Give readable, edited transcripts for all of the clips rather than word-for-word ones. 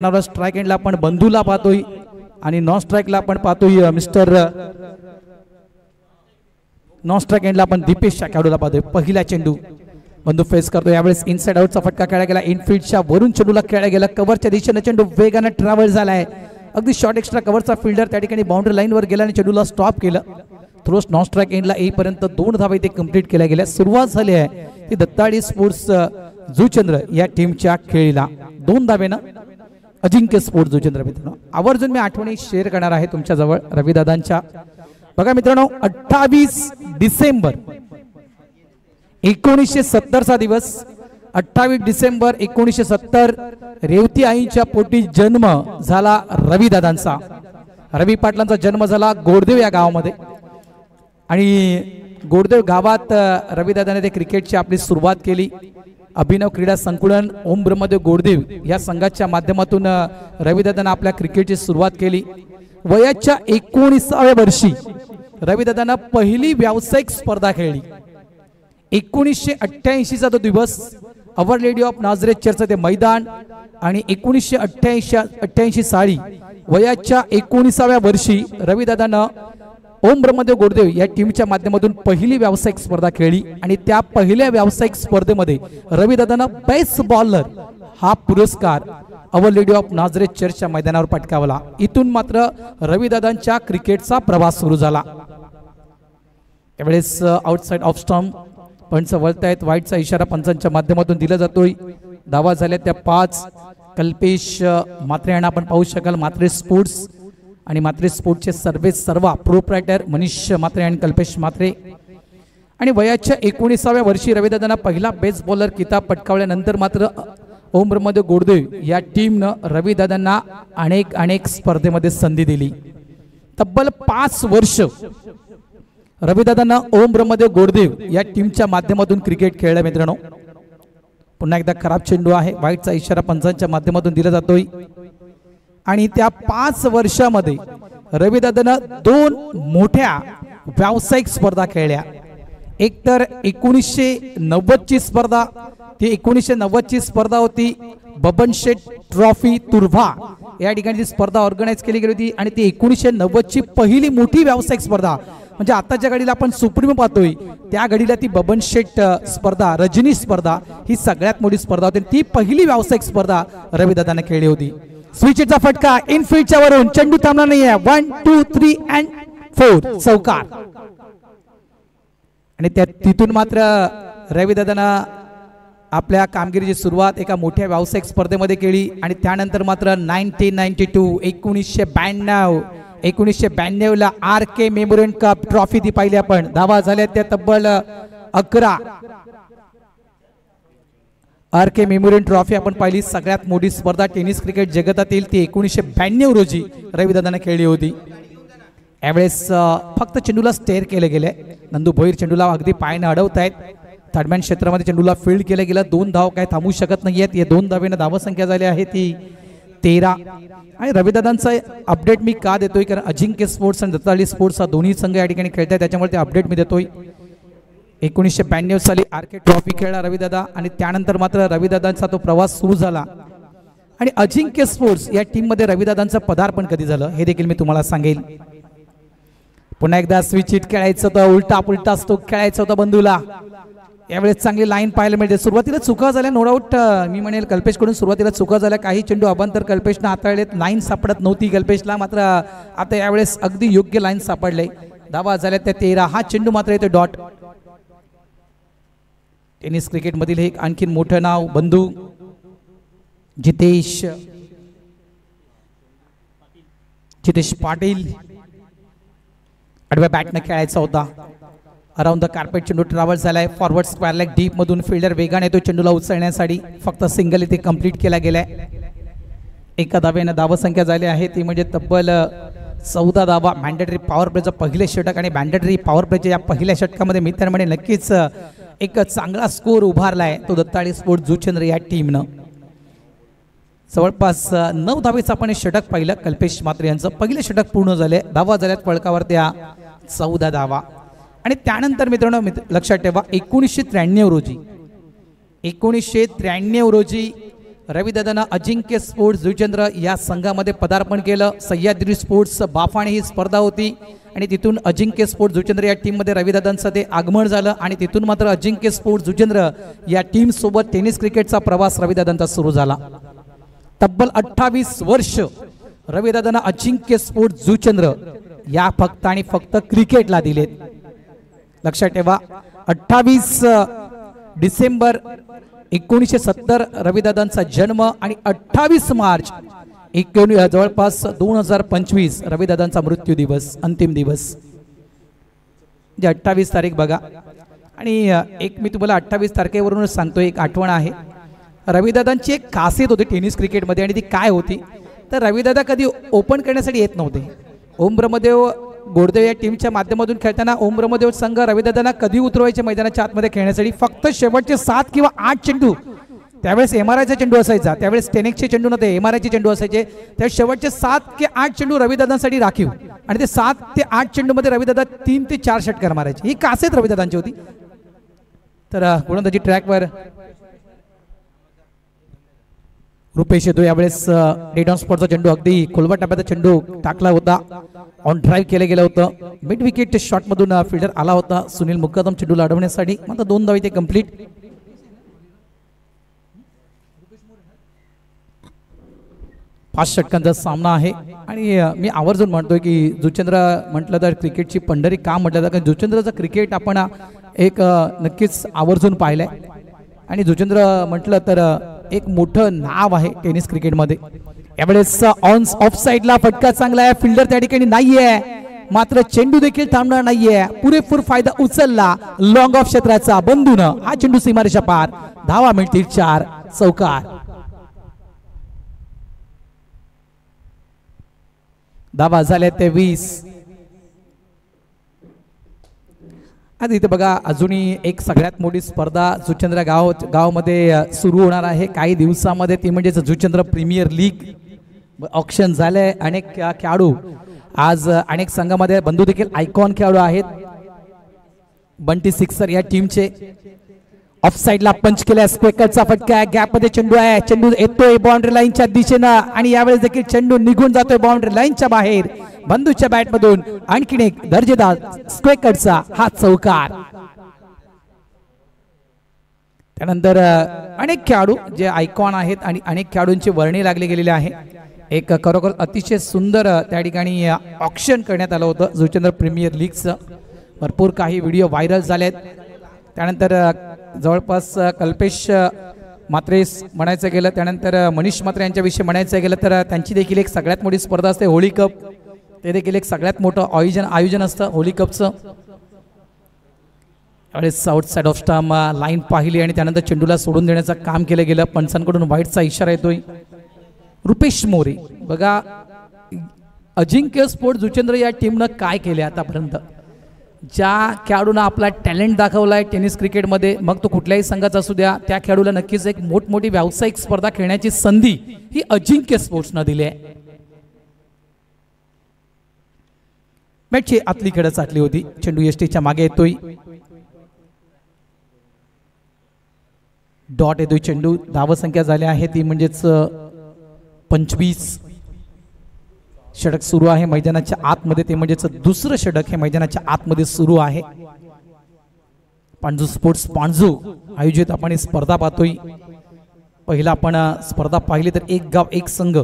Strike एंडला आपण बंधूला पाहतोय आणि नॉन स्ट्राइकला आपण पाहतोय मिस्टर नॉन स्ट्राइक एंडला आपण दीपेश खेळाडूला पाहतोय। पहिला चेंडू बंधू फेस करतो, यावेळेस इनसाइड आउटचा फटका खेळला गेला, इनफील्डच्या वरून चेंडूला खेळला गेला, कव्हरच्या दिशेने चेंडू वेगाने ट्रॅव्हल झालाय, अगदी शॉर्ट एक्स्ट्रा कव्हरचा फिल्डर त्या ठिकाणी बाउंड्री लाईनवर गेला आणि चेंडूला स्टॉप केलं। थ्रो नॉन स्ट्राइक एंडला येईपर्यंत 2 धावा इथे कंप्लीट केल्या गेल्या। सुरुवात झाली आहे ती दत्ताळी स्पोर्ट्स जुचंद्र या टीमच्या खेळीला 2 धावेनं अजिंक्य स्पोर्ट्स जुचंद्र। मित्रांनो आवर्जून मी आठवणी शेअर करणार आहे तुमच्या जवळ रविदादांच्या। बघा मित्रांनो 28 डिसेंबर 1970 चा दिवस, 28 डिसेंबर 1970 रेवती आईच्या पोटी जन्म झाला रविदादांचा। रवी पाटलांचा जन्म झाला गोडदेव या गावामध्ये आणि गोडदेव गावात रविदादाने ते क्रिकेटची आपली सुरुवात केली। अभिनव क्रीडा संकुलन ओम ब्रह्मदेव गोडदेव या संघाच्या माध्यमातून रविदादांना आपल्या क्रिकेटची सुरुवात केली। वयाच्या 19व्या वर्षी रविदादांना पहिली व्यावसायिक स्पर्धा खेळली। 1988 चा तो दिवस, अवर लेडी ऑफ नाझरेथ चर्चचे ते मैदान आणि 1988 साली वयाच्या 19व्या वर्षी रविदादांना ओम ब्रह्मदेव गोडदेव या टीमच्या माध्यमातून पहिली व्यावसायिक स्पर्धा खेळली आणि त्या पहिल्या व्यावसायिक स्पर्धेमध्ये रविदादांना बेस्ट बॉलर हा पुरस्कार अवर लेडी ऑफ नाझरेथ चर्चच्या मैदानावर पटकावला। इथून मात्र रविदादांच्या क्रिकेटचा प्रवास सुरू झाला। त्यावेळेस आउटसाइड ऑफ स्टंप पंच वळतायत, वाईटचा इशारा पंचांच्या माध्यमातून दिला जातोय। धावा झाल्या त्या 5। कल्पेश मात्रे यांना आपण पाहू शकाल, मात्रे स्पोर्ट्स आणि मात्रे स्पोर्ट्सचे सर्व प्रोप्रायटर मनीष मात्रे आणि कल्पेश मात्रे। आणि वयाच्या 19व्या वर्षी रविदादांना पहिला बेस्ट बॉलर किताब पटकावल्यानंतर मात्र ओम ब्रह्मदेव गोडदेव या टीमनं रविदादांना अनेक स्पर्धेमध्ये संधी दिली। तब्बल 5 वर्ष रविदादांना ओम ब्रह्मदेव गोडदेव या टीमच्या माध्यमातून क्रिकेट खेळलं। मित्रांनो पुन्हा एकदा खराब चेंडू आहे, वाईटचा इशारा पंचांच्या माध्यमातून दिला जातोय आणि त्या 5 वर्षामध्ये रविदादांना 2 मोठ्या व्यावसायिक स्पर्धा खेळल्या। एक तर 1990 ची स्पर्धा, ती 1990 ची स्पर्धा होती बबन शेठ ट्रॉफी तुर्भा या ठिकाणी स्पर्धा ऑर्गनाइज केली गेली होती आणि ती 1990 ची पहिली मोठी व्यावसायिक स्पर्धा। म्हणजे आताच्या घडीला आपण सुप्रीम पाहतोय, त्या घडीला ती बबन शेठ स्पर्धा, रजनी स्पर्धा ही सगळ्यात मोठी स्पर्धा होती। ती पहिली व्यावसायिक स्पर्धा रविदादांना खेळली होती। स्विचचा फटका इनफील्डच्या वरून, चेंडू थांबला नाहीये, 1 2 3 and 4 चौकार। आणि त्या तिथून मात्र रविदादांना आपल्या कामगिरीची सुरुवात एका मोठ्या व्यावसायिक स्पर्धेमध्ये केली आणि त्यानंतर मात्र 1992 ला RK मेमोरियल कप ट्रॉफी ती पाहिली आपण। धावा झाल्या त्या तब्बल 11। RK मेमोरियल ट्रॉफी आपण पाहिली, सगळ्यात मोठी स्पर्धा टेनिस क्रिकेट जगतातील ती 1992 रोजी रविदादांना खेळली होती। यावेळेस फक्त चेंडूला स्टेअर केले गेले, नंदू भोईर चेंडूला अगदी पायाने अडवतायत। थर्डमॅन क्षेत्रामध्ये चेंडूला फील्ड केलं गेलं, 2 धाव काय थांबू शकत नाहीयेत। या 2 धावेने धावसंख्या झाली आहे ती 13। आणि रविदादांचा अपडेट मी का देतोय, कारण अजिंक्य स्पोर्ट्स आणि दत्ताळी स्पोर्ट्स हा दोन्ही संघ या ठिकाणी खेळतात, त्याच्यामुळे ते अपडेट मी देतोय। 1992 साली RK ट्रॉफी खेळला रविदादा आणि त्यानंतर मात्र रविदादांचा तो प्रवास सुरू झाला। आणि अजिंक्य स्पोर्ट्स या टीम मध्ये रविदादांचं पदार्पण कधी झालं हे देखील मी तुम्हाला सांगेल। पुन्हा एकदा स्विच हिट खेळायचं होतं, उलटा पुलटा स्ट्रोक खेळायचं होतं बंधूला। यावेळेस चांगली लाईन पाहायला मिळते। सुरुवातीला चुका झाल्या, नो डाऊट मी म्हणेल कल्पेशकडून सुरुवातीला चुका झाल्या, काही चेंडू अबांतर कल्पेशनं हाताळलेत, लाईन सापडत नव्हती कल्पेशला, मात्र आता यावेळेस अगदी योग्य लाईन सापडले। धावा झाल्या त्या 13। हा चेंडू मात्र येते डॉट। टेनिस क्रिकेट मधील एक आणखी मोठं नाव बंधू जितेश पाटील। आडव्या बॅटने खेळायचा होता, अराउंड द कार्पेट चेंडू ट्रॅव्हल झालाय, फॉरवर्ड स्क्वेअर लेग डीप मधून फिल्डर वेगाने येतो चेंडूला उचलण्यासाठी, फक्त सिंगल इथे कंप्लीट केला गेलाय। एका धावेने धावसंख्या झाली आहे ती म्हणजे तब्बल 14 धावा। मॅन्डेटरी पॉवर प्लेचं पहिले षटक आणि मॅन्डेटरी पॉवर प्लेच्या या पहिल्या षटकामध्ये मी तर म्हणेन नक्कीच एक चांगला स्कोर उभारलाय तो दत्ताळी स्पोर्ट्स जुचंद्र या टीमनं। जवळपास 9 धावेचं आपण षटक पाहिलं कल्पेश मात्रे यांचं, पहिले षटक पूर्ण झाले, धावा झाल्यात फळकावर त्या 14 धावा। आणि त्यानंतर मित्रांनो लक्षात ठेवा 1993 रोजी 1993 रोजी रविदादांना अजिंक्य स्पोर्ट्स जुचंद्र या संघामध्ये पदार्पण केलं. सह्याद्री स्पोर्ट्स बाफाणे ही स्पर्धा होती आणि तिथून अजिंक्य स्पोर्ट्स जुचंद्र या टीममध्ये रविदादांचं ते आगमन झालं आणि तिथून मात्र अजिंक्य स्पोर्ट्स जुचंद्र या टीम सोबत टेनिस क्रिकेटचा प्रवास रविदादांचा सुरू झाला. तब्बल 28 वर्ष रविदादांना अजिंक्य स्पोर्ट्स जुचंद्र या फक्त आणि फक्त क्रिकेटला दिलेत. लक्षात ठेवा, 28 डिसेंबर 1970 रविदादांचा जन्म आणि 28 मार्च जवळपास 2025 रविदादांचा मृत्यू दिवस, अंतिम दिवस. 28 तारीख बघा. आणि एक मी तुम्हाला 28 तारखेवरूनच सांगतो, एक आठवण आहे. रविदादांची एक खासियत होती टेनिस क्रिकेटमध्ये आणि ती काय होती तर रविदादा कधी ओपन करण्यासाठी येत नव्हते. ओम ब्रह्मदेव गोडदेव या टीमच्या माध्यमातून खेळताना ओम ब्रह्मदेव संघ रविदादांना कधी उतरवायचे मैदानाच्या आतमध्ये खेळण्यासाठी, फक्त शेवटचे 7 किंवा 8 चेंडू, त्यावेळेस MRIचा चेंडू असायचा, त्यावेळेस टेनिसचे चेंडू नव्हते, MRIचे चेंडू असायचे. त्या शेवटचे 7 ते 8 चेंडू रविदादांसाठी राखीव आणि ते 7 ते 8 चेंडूमध्ये रविदादा 3 ते 4 षटकार मारायचे. ही खासियत रविदादांची होती. तर गोलंदाजी ट्रॅकवर रुपेश येतो. यावेळेस डेट ऑन स्पॉटचा चेंडू, अगदी खोलवा टप्प्याचा चेंडू टाकला होता, ऑन ड्राईव्ह केलं गेलं होतं. मिड विकेट शॉटमधून फिल्डर आला होता सुनील मुक्कादम चेंडूला अडवण्यासाठी. मात्र 2 धाव इथे कंप्लीट. 5 षटकांचा सामना आहे आणि मी आवर्जून म्हणतोय की जुचंद्र म्हटलं तर क्रिकेटची पंढरी का म्हटलं तर, कारण जुचंद्रचं क्रिकेट आपण एक नक्कीच आवर्जून पाहिलंय आणि जुचंद्र म्हटलं तर एक मोठं नाव आहे टेनिस क्रिकेटमध्ये. यावेळेस ऑफ साइडला फटका चांगला आहे, फिल्डर त्या ठिकाणी नाहीये, मात्र चेंडू देखील थांबणार नाहीये. पुरेपूर फायदा उचलला लॉंग ऑफ क्षेत्राचा बंधूनं. हा चेंडू सीमारेषा पार. धावा मिळतील 4, चौकार. धावा झाल्या 23. आज इथे बघा अजूनही एक सगळ्यात मोठी स्पर्धा जुचंद्र गावामध्ये सुरू होणार आहे काही दिवसामध्ये, ती म्हणजे जुचंद्र प्रीमियर लीग. ऑक्शन झाले. अनेक खेळाडू आज अनेक संघामध्ये बंधू देखील आयकॉन खेळाडू आहेत. बंटी सिक्सर या टीमचे. ऑफ साइडला पंच केला, स्क्वेकरचा फटका आहे, गॅप मध्ये चेंडू आहे, चेंडू येतोय बाउंड्री लाईनच्या दिशेनं आणि यावेळेस देखील चेंडू निघून जातोय बाउंड्री लाईनच्या बाहेर. बंधूच्या बॅट मधून आणखीन एक दर्जेदार स्क्वेकरचा हा चौकार. त्यानंतर अनेक खेळाडू जे आयकॉन आहेत आणि अनेक खेळाडूंची वर्णी लागली गेलेली आहे. एक खरोखर अतिशय सुंदर त्या ठिकाणी ऑक्शन करण्यात आलं होतं जुचंद्र प्रीमियर लीगचं. भरपूर काही व्हिडिओ व्हायरल झालेत. त्यानंतर जवळपास कल्पेश म्हात्रे म्हणायचं गेलं, त्यानंतर मनीष म्हात्रे यांच्याविषयी म्हणायचं गेलं तर त्यांची देखील एक सगळ्यात मोठी स्पर्धा असते होली कप. ते देखील एक सगळ्यात मोठं आयोजन असतं होली कपचं. त्यावेळेस out side off stump line पाहिली आणि त्यानंतर चेंडूला सोडून देण्याचं काम केलं गेलं. पंचांकडून व्हाईटचा इशारा येतोय. रुपेश मोरे बघा, अजिंक्य स्पोर्ट्स जुचंद्र या टीमनं काय केले आतापर्यंत. ज्या खेळाडूंना आपला टॅलेंट दाखवलाय टेनिस क्रिकेटमध्ये, मग तो कुठल्याही संघाचा असू द्या, त्या खेळाडूला नक्कीच एक मोठमोठी व्यावसायिक स्पर्धा खेळण्याची संधी ही अजिंक्य स्पोर्ट्सनं दिली आहे. मॅचची आतली खेळ चाटली होती. चेंडू एसटीच्या मागे येतोय. डॉट येतोय चेंडू. धावसंख्या झाली आहे ती म्हणजेच 25. षटक सुरू आहे मैदानाच्या आतमध्ये, ते म्हणजेच दुसरं षटक हे मैदानाच्या आतमध्ये सुरू आहे. पांजू स्पोर्ट्स पांजू आयोजित आपण स्पर्धा पाहतोय. पहिला आपण स्पर्धा पाहिली तर एक गाव एक संघ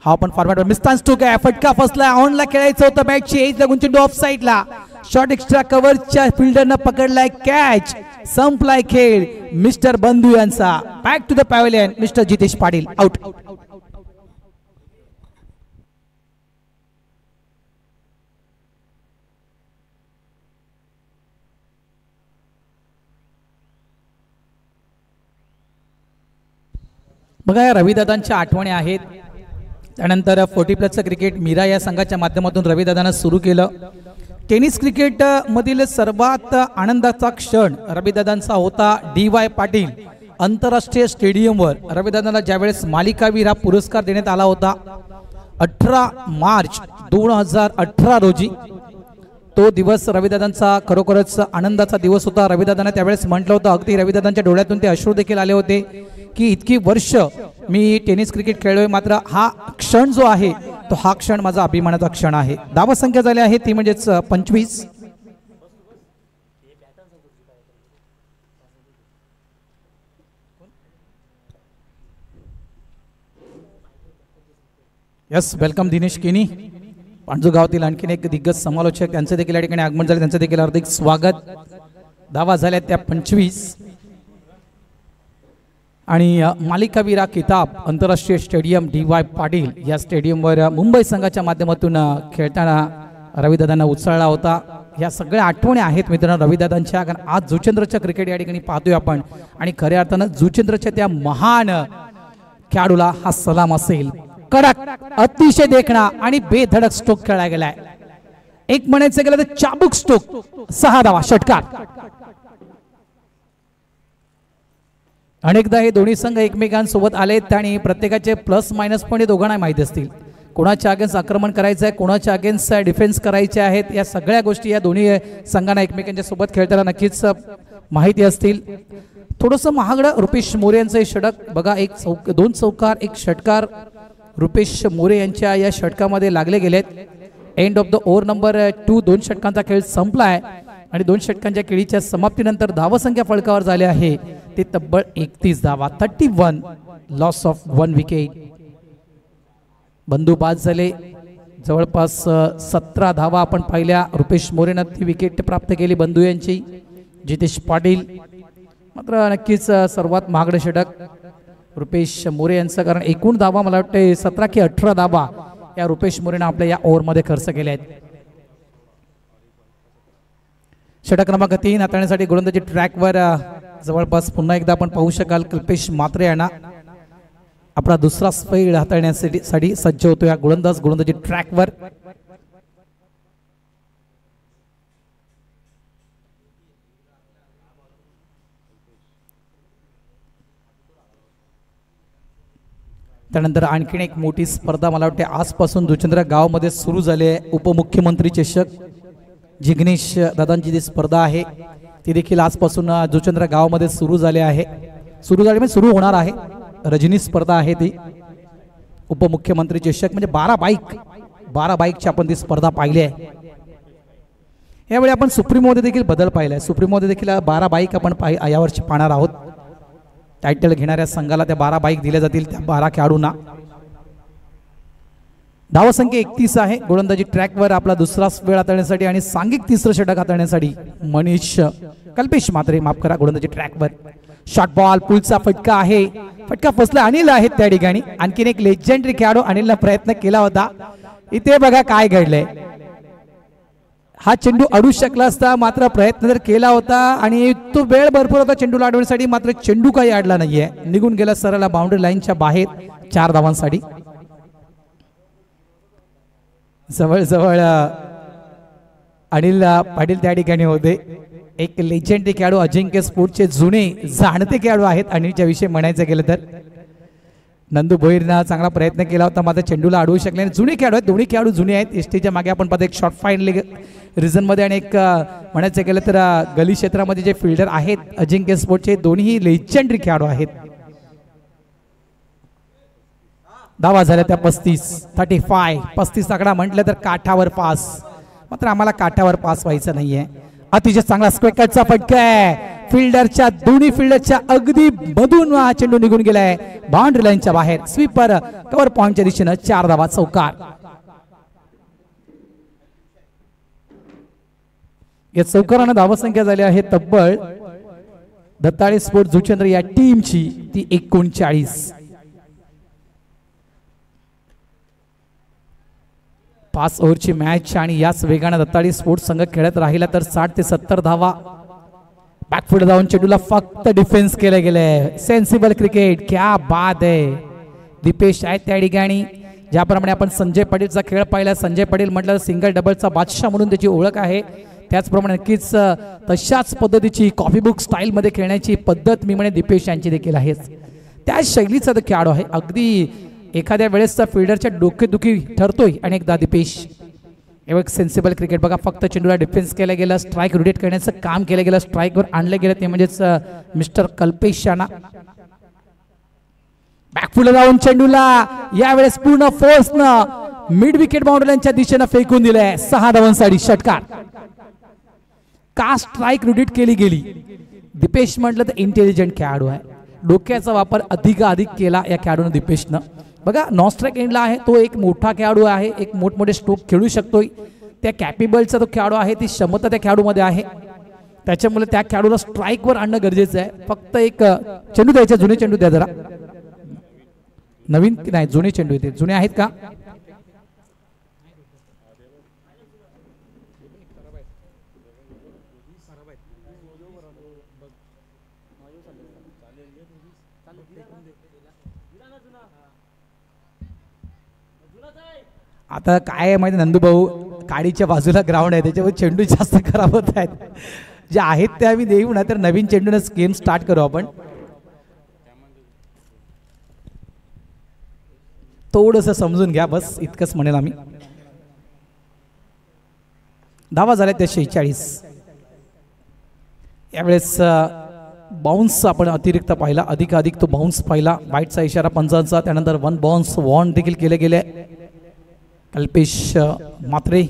हा आपण फॉर्मॅट मिस्तान स्ट्रोक आहे. फटका फसला, ऑनला खेळायचं होतं. मॅचची एज लागून चेंडू ऑफ साइडला. शॉर्ट एक्स्ट्रा कव्हरच्या फिल्डरनं पकडलाय कॅच. संपलाय खेळ मिस्टर बंधू यांचा. Back to the pavilion mister Jitesh Patil. Out. बघा या रविदादांच्या आठवणी आहेत. त्यानंतर 40+ क्रिकेट मीरा या संघाच्या माध्यमातून रविदादांना सुरू केलं. टेनिस क्रिकेट मधील सर्वात आनंदाचा क्षण रविदादांचा होता DY पाटील आंतरराष्ट्रीय स्टेडियमवर. रविदादांना ज्यावेळेस मालिकावीर हा पुरस्कार देण्यात आला होता 18 मार्च 2018 रोजी, तो दिवस रविदादांचा खरोखरच आनंदाचा दिवस होता. रविदादांना त्यावेळेस म्हटलं होतं, अगदी रविदादांच्या डोळ्यातून ते अश्रू देखील आले होते की इतकी वर्ष मी टेनिस क्रिकेट खेळलोय, मात्र हा क्षण जो आहे तो हा क्षण माझा अभिमानाचा क्षण आहे. धावा संख्या झाली आहे ती म्हणजेच 25. यस, वेलकम दिनेश केनी, पांडू गावातील आणखीन एक दिग्गज समालोचक, त्यांचे देखील या ठिकाणी आगमन झाले, त्यांचं देखील हार्दिक स्वागत. धावा झाल्या त्या 25. आणि मालिकावीरा किताब आंतरराष्ट्रीय स्टेडियम DY पाटील या स्टेडियमवर मुंबई संघाच्या माध्यमातून खेळताना रविदादांना उचलला होता. या सगळ्या आठवणी आहेत मित्रांनो रविदादांच्या, कारण आज जुचेंद्रच्या क्रिकेट या ठिकाणी पाहतोय आपण आणि खऱ्या अर्थानं जुचेंद्रच्या त्या महान खेळाडूला हा सलाम असेल. कडक, अतिशय देखणा आणि बेधडक स्ट्रोक खेळला गेलाय. एक म्हणायचं गेलं तर चाबूक स्ट्रोक, 6 धावा, षटकार. अनेकदा हे दोन्ही संघ एकमेकांसोबत आलेत आणि प्रत्येकाचे प्लस मायनस पण हे दोघांना माहिती असतील. कोणाच्या अगेन्स्ट आक्रमण करायचं आहे, कोणाच्या अगेन्स्ट डिफेन्स करायचे आहेत, या सगळ्या गोष्टी या दोन्ही संघांना एकमेकांच्या सोबत खेळताना नक्कीच माहिती असतील. थोडंसं महागडं रुपेश मोरे यांचं हे षटक बघा, 2 चौकार 1 षटकार रुपेश मोरे यांच्या या षटकामध्ये लागले गेलेत. End of the over number 2, 2 षटकांचा खेळ संपलाय आणि 2 षटकांच्या खेळीच्या समाप्तीनंतर धावसंख्या फलकावर झाले आहे ते तब्बल 31 धावा, 31, लॉस ऑफ 1 विकेट. बंधू बाद झाले, जवळपास 17 धावा आपण पाहिल्या. रुपेश मोरेनं ती विकेट प्राप्त केली बंधू यांची. जितेश पाटील मात्र नक्कीच सर्वात महागडे षटक रुपेश मोरे यांचं, कारण एकूण धावा मला वाटते 17 की 18 धावा या रुपेश मोरेनं आपल्या या ओव्हरमध्ये खर्च केल्या आहेत. षटक क्रमांक 3 हाताळण्यासाठी गोलंदाजी ट्रॅकवर जवळपास पुन्हा एकदा आपण पाहू शकाल कल्पेश म्हात्रे यांना आपला दुसरा स्पेड हाताळण्यासाठी सज्ज होतो या गोलंदाजी ट्रॅकवर. त्यानंतर आणखीन एक मोठी स्पर्धा मला वाटते आजपासून जुचेंद्र गावामध्ये सुरू झाली आहे. उपमुख्यमंत्री चषक जिग्नेश दादांची जी स्पर्धा आहे ती देखील आजपासून जुचेंद्र गावामध्ये सुरू झाली आहे. सुरू होणार आहे. रजनी स्पर्धा आहे ती उपमुख्यमंत्री चषक, म्हणजे 12 बाईकची आपण ती स्पर्धा पाहिली आहे. यावेळी आपण सुप्रीमोमध्ये देखील बदल पाहिलाय. सुप्रीमोमध्ये देखील 12 बाईक आपण यावर्षी पाहणार आहोत. टायटल घेणाऱ्या संघाला त्या 12 बाईक दिल्या जातील, त्या 12 खेळाडूंना. धावसंख्या 31 आहे. गोलंदाजी ट्रॅकवर आपला दुसरा वेळ हाताळण्यासाठी आणि सांघिक तिसरं षटक हाताळण्यासाठी कल्पेश म्हात्रे, माफ करा, गोलंदाजी ट्रॅकवर. शॉर्ट बॉल, पुलचा फटका आहे, फटका फसला. अनिल आहेत त्या ठिकाणी, आणखीन एक लेजेंडरी खेळाडू अनिलला प्रयत्न केला होता. इथे बघा काय घडलंय. हा चेंडू अडू शकला असता, मात्र प्रयत्न जर केला होता आणि तो वेळ भरपूर होता चेंडूला अडवण्यासाठी, मात्र चेंडू काही अडला नाहीये, निघून गेला सरळ बाउंड्री लाईनच्या बाहेर 4 धावांसाठी. जवळ अनिल पाटील त्या ठिकाणी होते. एक लेजेंडरी खेळाडू, अजिंक्य स्पोर्टचे जुने जाणते खेळाडू आहेत अनिलच्या विषयी म्हणायचं गेलं तर. नंदू भोईरनं चांगला प्रयत्न केला होता, मात्र चेंडूला अडवू शकले. जुने खेळाडू आहेत, दोन्ही खेळाडू जुने आहेत. एसटीच्या मागे आपण पाहतो एक शॉर्ट फाईन रिझनमध्ये आणि एक म्हणायचं गेलं तर गली क्षेत्रामध्ये जे फिल्डर आहेत अजिंक्य स्पोर्टचे, दोन्ही लेजेंडरी खेळाडू आहेत. धावा झाल्या त्या 35. 35 आकडा म्हटलं तर काठावर पास, मात्र आम्हाला काठावर पास व्हायचं नाहीये. अतिशय चांगला स्क्वेकरचा फटका आहे. फिल्डरच्या दोन्ही फिल्डरच्या अगदी मधून हा चेंडू निघून गेलाय बाउंड्री लाईनच्या बाहेर. स्वीपर कव्हर पॉइंटच्या दिशेनं 4 धावा, चौकार. या चौकारानं धावसंख्या झाली आहे तब्बल दत्ताळे स्पोर्ट जुचेंद्र या टीमची ती 39. 5 ओव्हरची मॅच आणि याच वेगाने दत्ताळे स्पोर्ट्स संघ खेळत राहिला तर 60 ते 70 धावा. बॅकफुट जाऊन चेंडूला फक्त डिफेन्स केले गेले. सेन्सिबल क्रिकेट, क्या बात आहे. दीपेश आहेत त्या ठिकाणी. ज्याप्रमाणे आपण संजय पाटीलचा खेळ पाहिला, संजय पाटील म्हटलं सिंगल डबलचा बादशाह म्हणून त्याची ओळख आहे. त्याचप्रमाणे नक्कीच तशाच पद्धतीची कॉफी बुक स्टाईल मध्ये खेळण्याची पद्धत मी म्हणे दीपेश यांची देखील आहे. त्या शैलीचा तो खेळाडू आहे. अगदी एखाद्या वेळेसचा फिल्डरच्या डोकेदुखी ठरतोय अनेकदा दीपेश. एक सेन्सिबल क्रिकेट बघा, फक्त चेंडूला डिफेन्स केलं गेलं, स्ट्राईक रोटेट करण्याचं काम केलं गेलं, स्ट्राईकवर आणलं गेलं ते म्हणजेच मिस्टर कल्पेश शाना. बॅकफुल राहून चेंडूला यावेळेस पूर्ण फोर्सनं मिड विकेट बाउंड्रीच्या दिशेनं फेकून दिलंय. 6 धावांसाठी षटकार. का स्ट्राईक रोटेट केली गेली. दीपेश म्हटलं तर इंटेलिजंट खेळाडू आहे, डोक्याचा वापर अधिकाधिक केला या खेळाडूनं दीपेशनं. बघा नॉन स्ट्राईक एंडला आहे तो एक मोठा खेळाडू आहे, एक मोठमोठे स्ट्रोक खेळू शकतोय, त्या कॅपेबलचा तो खेळाडू आहे, ती क्षमता त्या खेळाडूमध्ये आहे. त्याच्यामुळे त्या खेळाडूला स्ट्राईकवर आणणं गरजेचं आहे. फक्त एक चेंडू द्यायचा, जुने चेंडू द्या जरा. नवीन नाही जुने चेंडू येते, जुने आहेत का. आता काय आहे माहिती नंदूभाऊ, काडीच्या बाजूला ग्राउंड आहे त्याच्यावर चेंडू जास्त खराब होत आहेत. जे आहेत ते आम्ही देऊ ना, तर नवीन चेंडूनच गेम स्टार्ट करू आपण. थोडंसं समजून घ्या बस, इतकंच म्हणेल आम्ही. धावा झाल्या त्या 46. यावेळेस बाउन्स आपण अतिरिक्त पाहिला, अधिक तो बाउन्स पाहिला. वाईटचा इशारा पंचांचा, त्यानंतर 1 बाउन्स वॉर्न देखील केले गेले. कल्पेश मात्रे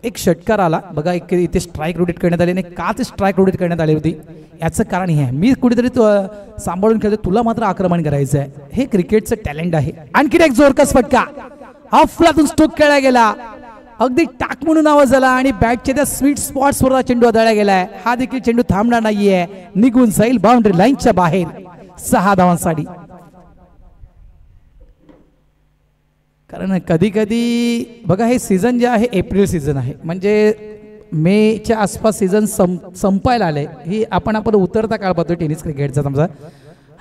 एक षटकार आला बघा. एक इथे स्ट्राईक रोटेट करण्यात आली नाही. का ते स्ट्राईक रोटेट करण्यात आली होती याचं कारण हे आहे, मी कुठेतरी सांभाळून खेळतो, तुला मात्र आक्रमण करायचं आहे. हे क्रिकेटचं टॅलेंट आहे. आणखी एक जोरकस फटका, अफलातून स्ट्रोक खेळला गेला, अगदी टाक म्हणून आवाज झाला आणि बॅटच्या त्या स्वीट स्पॉट्स वर चेंडू आदळला गेलाय. हा देखील चेंडू थांबणार नाहीये, निघून जाईल बाउंड्री लाईनच्या बाहेर. 6 धावांसाठी. कारण कधी कधी बघा हे सीझन जे आहे एप्रिल सीझन आहे, म्हणजे मेच्या आसपास सीझन संपायला आले. ही आपण उतरता काळ पाहतोय टेनिस क्रिकेटचा, समजा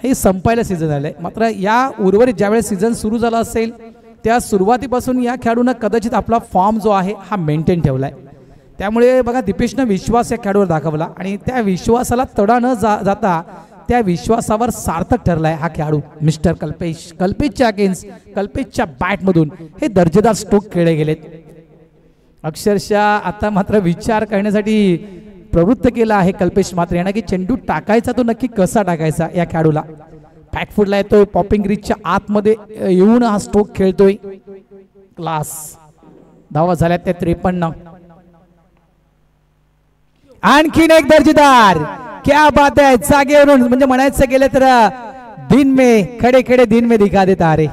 हे संपायला सीझन आलंय. मात्र या उर्वरित ज्यावेळेस सीझन सुरू झाला असेल त्या सुरुवातीपासून या खेळाडूनं कदाचित आपला फॉर्म जो आहे हा मेंटेन ठेवलाय. त्यामुळे बघा दीपेशनं विश्वास या खेळाडूवर दाखवला आणि त्या विश्वासाला तडा न जाता त्या विश्वासावर सार्थक ठरलाय हा खेळाडू मिस्टर कल्पेश. कल्पेशच्या अगेन्स्ट, कल्पेशच्या बॅटमधून हे दर्जेदार स्ट्रोक खेळले गेलेत. अक्षरशः आता मात्र विचार करण्यासाठी प्रवृत्त केला आहे कल्पेश मात्रे यांना की चेंडू टाकायचा तो नक्की कसा टाकायचा. या खेळाडूला बॅकफुटला येतोय, पॉपिंग रिचच्या आतमध्ये येऊन हा स्ट्रोक खेळतोय. क्लास. धावा झाल्या त्या 53. आणखीन एक दर्जेदार. क्या बात आहे. जागेवरून म्हणजे म्हणायचं गेलं तर दिन में खडे खडे दिन में दिखा देता रे.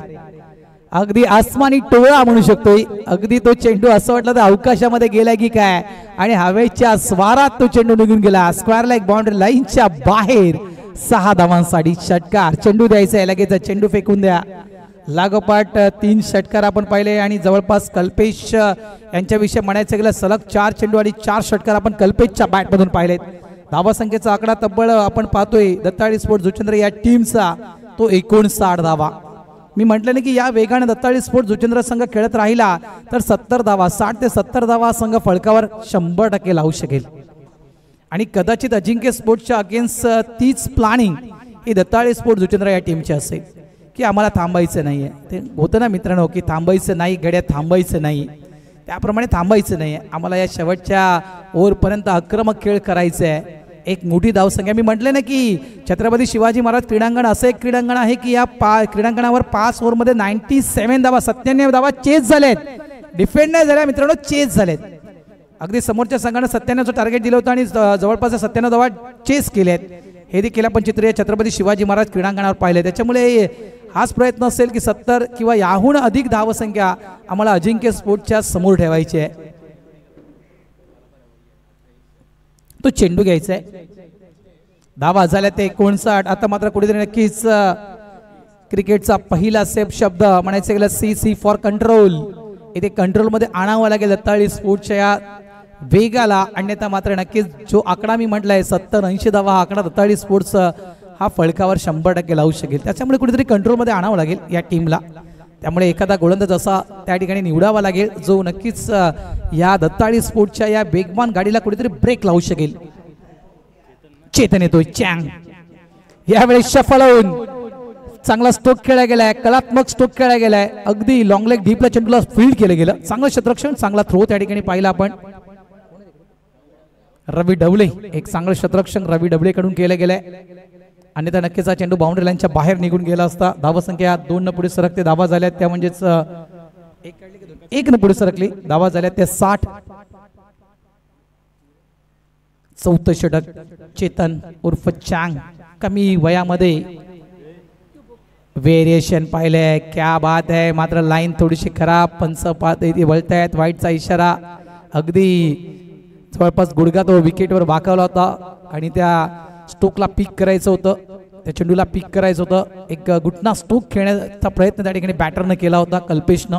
अगदी आसमानी टोळा म्हणू शकतोय. अगदी तो चेंडू असं वाटलं तर अवकाशामध्ये गेला की काय, आणि हवेच्या स्वारात तो चेंडू निघून गेला स्क्वेअर लाईक बाउंड्री लाईनच्या बाहेर. 6 धावांसाठी षटकार. चेंडू द्यायचा आहे लगेच, चेंडू फेकून द्या. लागोपाठ 3 षटकार आपण पाहिले आणि जवळपास कल्पेश यांच्याविषयी म्हणायचं गेलं सलग 4 चेंडू आणि 4 षटकार आपण कल्पेशच्या बॅटमधून पाहिलेत. धावा संख्येचा आकडा तब्बल आपण पाहतोय दत्ताळी स्पोर्ट्स जुचंद्र या टीमचा तो 59 धावा. मी म्हटलं नाही की या वेगाने दत्ताळी स्पोर्ट्स जुचंद्र संघ खेळत राहिला तर 70 धावा, 60 ते 70 धावा संघ फळकावर 100% लावू शकेल. आणि कदाचित अजिंक्य स्पोर्ट्सच्या अगेन्स्ट तीच प्लॅनिंग ही दत्ताळी स्पोर्ट्स जुचंद्र या टीमची असेल की आम्हाला थांबायचं नाहीये. ते होतं ना मित्रांनो की थांबायचं नाही गड्या, थांबायचं नाही. त्याप्रमाणे थांबायचं नाही, आम्हाला या शेवटच्या ओव्हरपर्यंत आक्रमक खेळ करायचा आहे. एक मोठी धावसंख्या. मी म्हटलं ना की छत्रपती शिवाजी महाराज क्रीडांगण असं एक क्रीडांगण आहे की या क्रीडांगणावर 5 ओव्हरमध्ये 97 धावा, 97 धावा चेस झालेत. डिफेंड नाही झाल्या मित्रांनो, चेस झालेत. अगदी समोरच्या संघानं 97चं टार्गेट दिलं होतं आणि जवळपास 97 धावा चेस केलेत. हे देखील आपण चित्र छत्रपती शिवाजी महाराज क्रीडांगणावर पाहिले. त्याच्यामुळे हाच प्रयत्न असेल की 70 किंवा याहून अधिक धावसंख्या आम्हाला अजिंक्य स्पोर्ट्सच्या समोर ठेवायची आहे. तो चेंडू घ्यायचा आहे. धावा झाल्या ते 59. आता मात्र कुठेतरी नक्कीच क्रिकेटचा पहिला सेफ शब्द म्हणायचं गेलं सी फॉर कंट्रोल. इथे कंट्रोलमध्ये आणावं लागेल दत्ताळी स्पोर्ट्सच्या या वेगाला, अन्यथा मात्र नक्कीच जो आकडा मी म्हटलाय 70-80 धावा हा आकडा दत्ताळी स्पोर्ट्स हा फळकावर 100% लावू शकेल. त्याच्यामुळे कुठेतरी कंट्रोलमध्ये आणावं लागेल या टीमला. त्यामुळे एखादा गोलंदाज असा त्या ठिकाणी निवडावा लागेल जो नक्कीच या दत्ताळी स्पोर्ट्सच्या या वेगवान गाडीला कुठेतरी ब्रेक लावू शकेल. चेतन येतोय. चँग यावेळेस शफल होऊन चांगला स्ट्रोक खेळला गेलाय, कलात्मक स्ट्रोक खेळला गेलाय, अगदी लॉंग लेग डीपला चेंडूला फील्ड केलं गेलं. चांगलं क्षेत्ररक्षण, चांगला थ्रो त्या ठिकाणी पाहिला आपण. रवी ढवळे, एक चांगलं क्षेत्ररक्षण रवी ढवळे कडून केलं गेलंय. अन्यथा नक्कीच हा चेंडू बाउंड्री लाईनच्या बाहेर निघून गेला असता. धावसंख्या 2 न पुढे सरकते धावा झाल्या त्या, म्हणजेच 1 न पुढे सरकली. धावा झाल्या त्या 60. चौथं षटक चेतन उर्फ चँग, कमी वयामध्ये व्हेरिएशन पाहिलंय, क्या बात आहे. मात्र लाईन थोडीशी खराब, पंच पाहत वळतायत, वाईटचा इशारा. अगदी जवळपास गुडघा तो विकेटवर वाकवला होता आणि त्या स्ट्रोकला पिक करायचं होतं, त्या चेंडूला पिक करायचं होतं. एक घुटना स्ट्रोक खेळण्याचा प्रयत्न त्या ठिकाणी बॅटरनं केला होता कल्पेशनं.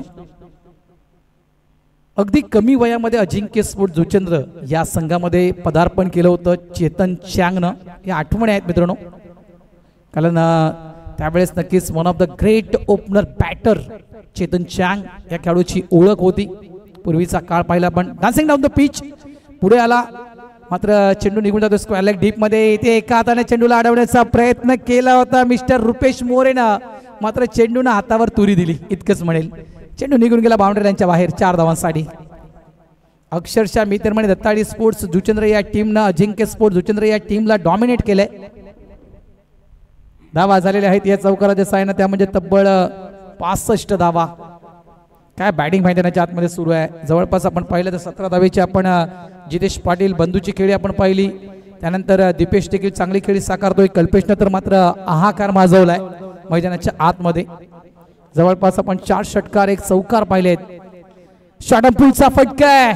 अगदी कमी वयामध्ये अजिंक्य स्पोर्ट जुचंद्र या संघामध्ये पदार्पण केलं होतं चेतन चँगनं. या आठवणी आहेत मित्रांनो, कारण त्यावेळेस नक्कीच one of the great opener batter Chetan Chang या खेळाडूची ओळख होती. पूर्वीचा काळ पाहिला पण. डान्सिंग डाऊन द पिच पुढे आला, मात्र चेंडू निघून जातो स्क्वेअर लेग डीप मध्ये. इथे एका हाताने चेंडूला अडवण्याचा प्रयत्न केला होता मिस्टर रुपेश मोरेनं, मात्र चेंडूनं हातावर तुरी दिली इतकंच म्हणेल. चेंडू निघून गेला बाउंड्री लाईनच्या बाहेर 4 धावांसाठी. अक्षरशः मी तर म्हणे दत्ताळी स्पोर्ट्स जुचंद्र या टीमनं अजिंक्य स्पोर्ट्स जुचंद्र या टीमला डॉमिनेट केलंय. धावा झालेल्या आहेत या चौकाराच्या साहाय्यानं, त्या म्हणजे तब्बल 65 धावा. काय बॅटिंग मैदानाच्या आतमध्ये सुरू आहे. जवळपास आपण पाहिलं तर 17 धावेची आपण जितेश पाटील बंधूची खेळी आपण पाहिली. त्यानंतर दीपेश देखील चांगली खेळी साकारतोय. कल्पेशनं तर मात्र हाहाकार माजवलाय मैदानाच्या आतमध्ये. जवळपास आपण 4 षटकार 1 चौकार पाहिलेत. शॉटपुलचा फटका आहे,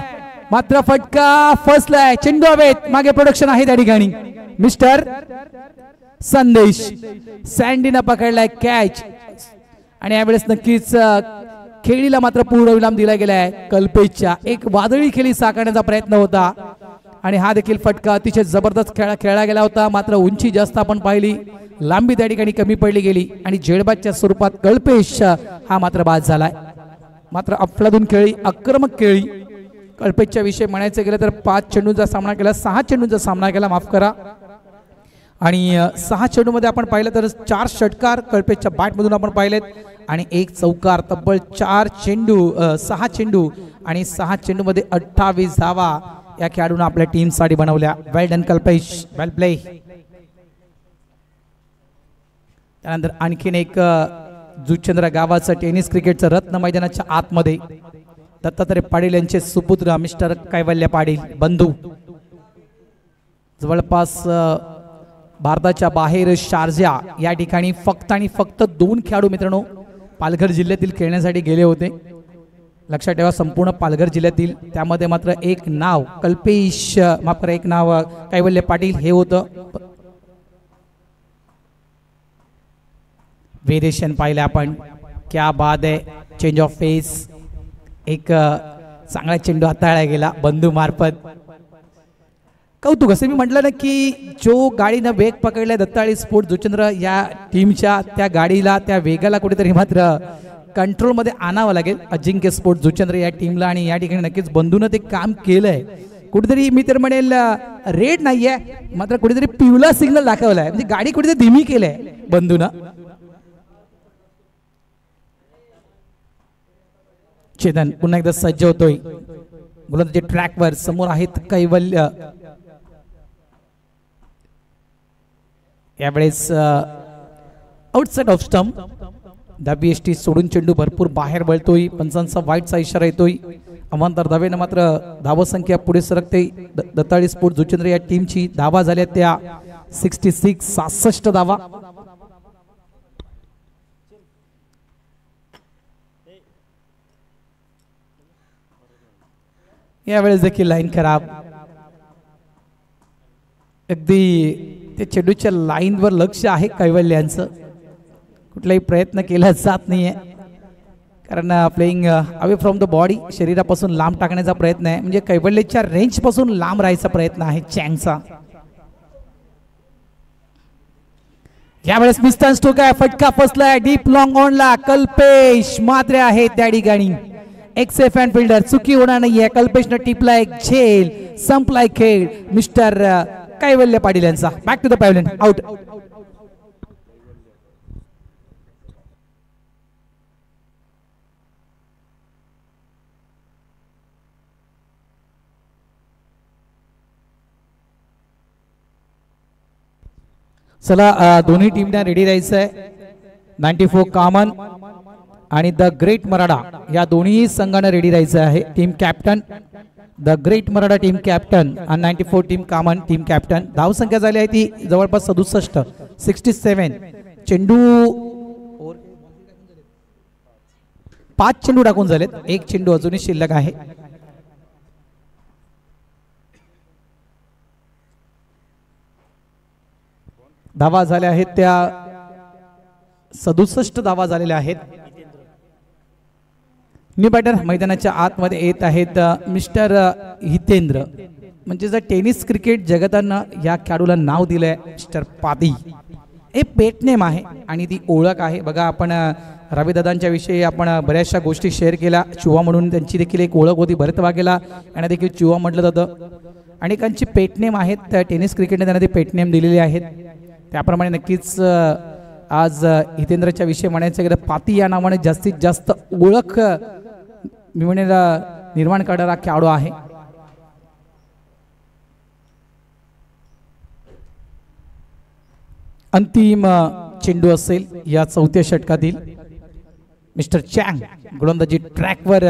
मात्र फटका फसलाय. चेंडू हवेत, मागे प्रोडक्शन आहे त्या ठिकाणी. मिस्टर संदेश सँडीनं पकडलाय कॅच आणि यावेळेस नक्कीच खेळीला मात्र पूर्ण विराम दिला गेलाय. कल्पेशच्या एक वादळी खेळी साकारण्याचा प्रयत्न होता आणि हा देखील फटका अतिशय जबरदस्त खेळला गेला होता. मात्र उंची जास्त आपण पाहिली, लांबी त्या ठिकाणी कमी पडली गेली आणि जेडबादच्या स्वरूपात कल्पेश हा मात्र बाद झालाय. मात्र अफलातून खेळी, आक्रमक खेळी. कल्पेशच्या विषयी म्हणायचं गेलं तर 5 चेंडूंचा सामना केला, 6 चेंडूंचा सामना केला, माफ करा. आणि 6 चेंडूमध्ये आपण पाहिलं तर 4 षटकार कल्पेशच्या बॅटमधून आपण पाहिलेत आणि 1 चौकार. तब्बल 6 चेंडू आणि 6 चेंडूमध्ये 28 धावा या खेळाडूंना आपल्या टीमसाठी बनवल्या. वेल डन कल्पेश, वेल प्ले. त्यानंतर आणखीन एक जुचंद्र गावाचं टेनिस क्रिकेटचं रत्न मैदानाच्या आतमध्ये दत्तात्रय पाटील यांचे सुपुत्र मिस्टर कैवल्य पाटील बंधू. जवळपास भारताच्या बाहेर शारजा या ठिकाणी फक्त आणि फक्त 2 खेळाडू मित्रांनो पालघर जिल्ह्यातील खेळण्यासाठी गेले होते. लक्षात ठेवा, संपूर्ण पालघर जिल्ह्यातील. त्यामध्ये मात्र एक नाव कल्पेश, मात्र एक नाव कैवल्य पाटील हे होतं. व्हेरिएशन पाहिलं आपण, क्या बात आहे. चेंज ऑफ फेस, एक चांगला चेंडू हाताळला गेला बंधू मार्फत. कौतुक. असं मी म्हटलं ना की जो गाडीनं वेग पकडलाय दत्ताळी स्पोर्ट जुचंद्र या टीमच्या, त्या गाडीला त्या वेगाला कुठेतरी मात्र कंट्रोलमध्ये आणावं लागेल अजिंक्य स्पोर्ट जुचंद्र या टीमला. आणि या ठिकाणी नक्कीच बंधूनं ते काम केलंय. कुठेतरी मी तर म्हणेल रेड नाहीये, मात्र कुठेतरी पिवला सिग्नल दाखवलाय, म्हणजे गाडी कुठेतरी धीमी केलंय बंधूनं. चेतन पुन्हा एकदा सज्ज होतोय गोलंदाजी ट्रॅकवर. समोर आहेत कैवल्य. यावेळेस आउटसाइड ऑफ स्टंप. WST सोडून चेंडू भरपूर बाहेर वळतोय. पंचांचा वाईटचा इशारा येतोय. अमांतर धावेनं मात्र धावसंख्या पुढे सरकते दत्ताळी स्पोर्ट जुचंद्र या टीमची. धावा झाल्या त्या 66 धावा. यावेळेस देखील लाईन खराब. अगदी ते चेंडूच्या लाईनवर लक्ष आहे कैवल्यांचं. कुठलाही प्रयत्न केला जात नाहीये, कारण playing away from the body, शरीरापासून लांब टाकण्याचा प्रयत्न आहे. म्हणजे कैवल्यच्या रेंज पासून लांब राहायचा प्रयत्न आहे चँगचा. यावेळेस मिस्टर स्टोक आहे, फटका फसलाय डीप लॉंग ऑनला. कल्पेश मात्र आहे त्या ठिकाणी. एक्सेफ अँड फिल्डर, चुकी होणार नाहीये. कल्पेशनं टिपला एक झेल, संपलाय खेळ मिस्टर कैवल्य पाटील यांचा. Back to the pavilion. Out. चला दोन्ही टीमना रेडी राहायचं आहे. 94 कॉमन आणि द ग्रेट मराठा या दोन्ही संघांना रेडी राहायचं आहे. Team captain the great Maratha team captain आणि 94 टीम कॉमन टीम कॅप्टन. धावसंख्या झाली आहे ती जवळपास 67. चेंडू 5 चेंडू टाकून झालेत. एक चेंडू अजूनही शिल्लक आहे. धावा झाल्या आहेत त्या 67 धावा झालेल्या आहेत. न्यू बॅटर मैदानाच्या आतमध्ये येत आहेत मिस्टर हितेंद्र. म्हणजे जर टेनिस क्रिकेट जगतानं या खेळाडूला नाव दिलंय मिस्टर पादी. हे पेट नेम आहे आणि ती ओळख आहे. बघा आपण रविदादांच्या विषयी आपण बऱ्याचशा गोष्टी शेअर केल्या. चुवा म्हणून त्यांची देखील एक ओळख होती. भरत वाघेला यांना देखील चुवा म्हटलं जातं. अनेकांची पेटनेम आहेत. त्या टेनिस क्रिकेटने त्यांना ते पेटनेम दिलेले आहेत. त्याप्रमाणे नक्कीच आज हितेंद्रच्या विषयी म्हणायचं गेलं पाती या नावाने जास्तीत जास्त ओळख मी म्हणेल निर्माण करणारा खेळाडू आहे. अंतिम चेंडू असेल या 4थ्या षटकातील. मिस्टर चँग गोलंदाजी ट्रॅकवर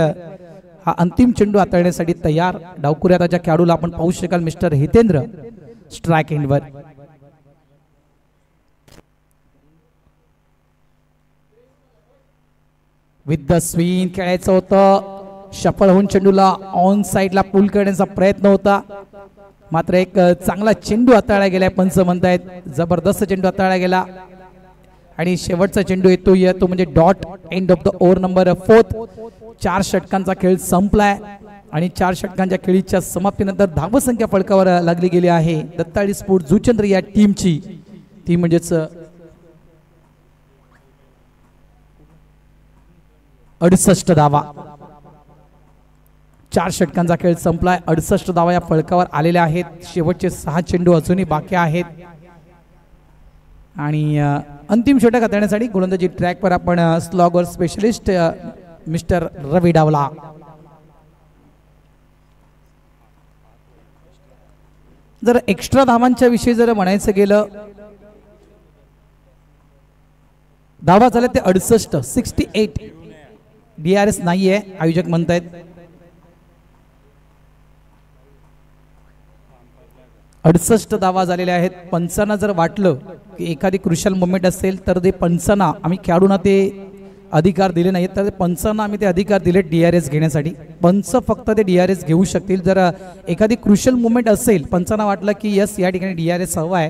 हा अंतिम चेंडू हाताळण्यासाठी तयार. डावकुऱ्याच्या खेळाडूला आपण पाहू शकाल मिस्टर हितेंद्र स्ट्राइक एंडवर. विथ द स्विंग खेळायचं होतं. शफल होऊन चेंडूला ऑन साइडला पुल करण्याचा प्रयत्न होता. मात्र एक चांगला चेंडू हाताळला गेलाय. पंच म्हणतायत जबरदस्त चेंडू हाताळला गेला आणि शेवटचा चेंडू येतोय तो म्हणजे dot end of the over number 4. 4 षटकांचा खेळ संपलाय आणि 4 षटकांच्या खेळीच्या समाप्तीनंतर धावसंख्या फलकावर लागली गेली आहे दत्ताळी स्पोर्ट जुचंद्र या टीमची. ती म्हणजेच 68 धावा. 4 षटकांचा खेळ संपलाय. 68 धावा या फलकावर आलेल्या आहेत. शेवटचे 6 चेंडू अजूनही बाकी आहेत आणि अंतिम षटक हाताळण्यासाठी गोलंदाजी ट्रॅकवर आपण स्लॉगर स्पेशलिस्ट मिस्टर रवी डावला. जर एक्स्ट्रा धावांच्या विषयी जर म्हणायचं गेलं धावा झाल्या ते 68. DRS नाहीये आयोजक म्हणतायत. 68 धावा झालेल्या आहेत. पंचांना जर वाटलं की एखादी क्रुशल मोमेंट असेल तर ते पंचांना आम्ही खेळाडूंना ते अधिकार दिले नाहीत तर पंचांना आम्ही ते अधिकार दिले DRS घेण्यासाठी. पंच फक्त ते DRS घेऊ शकतील. जर एखादी क्रुशल मोमेंट असेल पंचांना वाटलं की यस या ठिकाणी DRS हवा आहे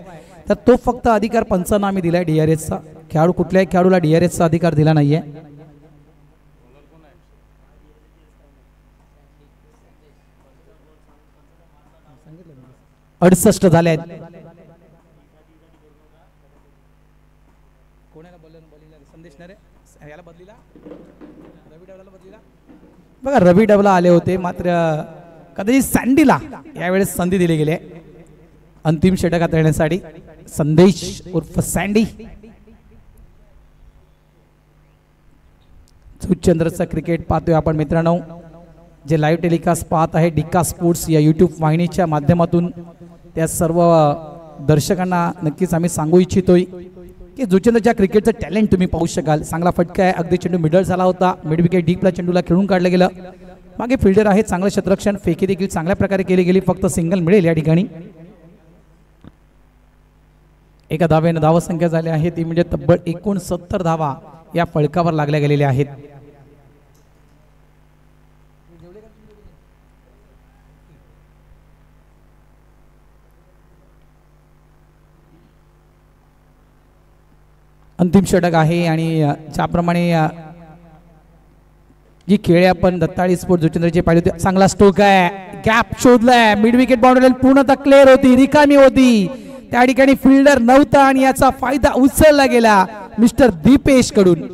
तर तो फक्त अधिकार पंचांना आम्ही दिलाय DRSचा. खेळाडू कुठल्याही खेळाडूला DRSचा अधिकार दिला नाहीये. 68 झाले आहेत. बघा रवी डबला आले होते मात्र कदाचित सँडीला यावेळेस संधी दिली गेली अंतिम षटक हाताळण्यासाठी. संदेश उर्फ सँडी. सुचंद्रचा क्रिकेट पाहतोय आपण मित्रांनो. जे लाईव्ह टेलिकास्ट पाहत आहे डिक्का स्पोर्ट्स या यूट्यूब वाहिनीच्या माध्यमातून त्या सर्व दर्शकांना नक्कीच आम्ही सांगू इच्छितोय की जुचंद्रच्या क्रिकेटचं टॅलेंट तुम्ही पाहू शकाल. चांगला फटका आहे. अगदी चेंडू मिडल झाला होता. मिड विकेट डीपला चेंडूला खेळून काढलं गेलं. मागे फिल्डर आहे. चांगलं क्षेत्ररक्षण. फेकी देखील चांगल्या प्रकारे केली गेली. फक्त सिंगल मिळेल या ठिकाणी. एका धावेनं धावसंख्या झाली आहे ती म्हणजे तब्बल 69 धावा या फलकावर लागल्या गेलेल्या आहेत. अंतिम षटक आहे आणि ज्याप्रमाणे जी खेळ आपण दत्ताळी स्पोर्ट जुचंद्रचे पाहिजे होते. चांगला स्ट्रोक आहे. गॅप शोधलाय. मिड विकेट बाउंड्री पूर्णतः क्लिअर होती. रिकामी होती. त्या ठिकाणी फिल्डर नव्हता आणि याचा फायदा उचलला गेला मिस्टर दीपेश कडून.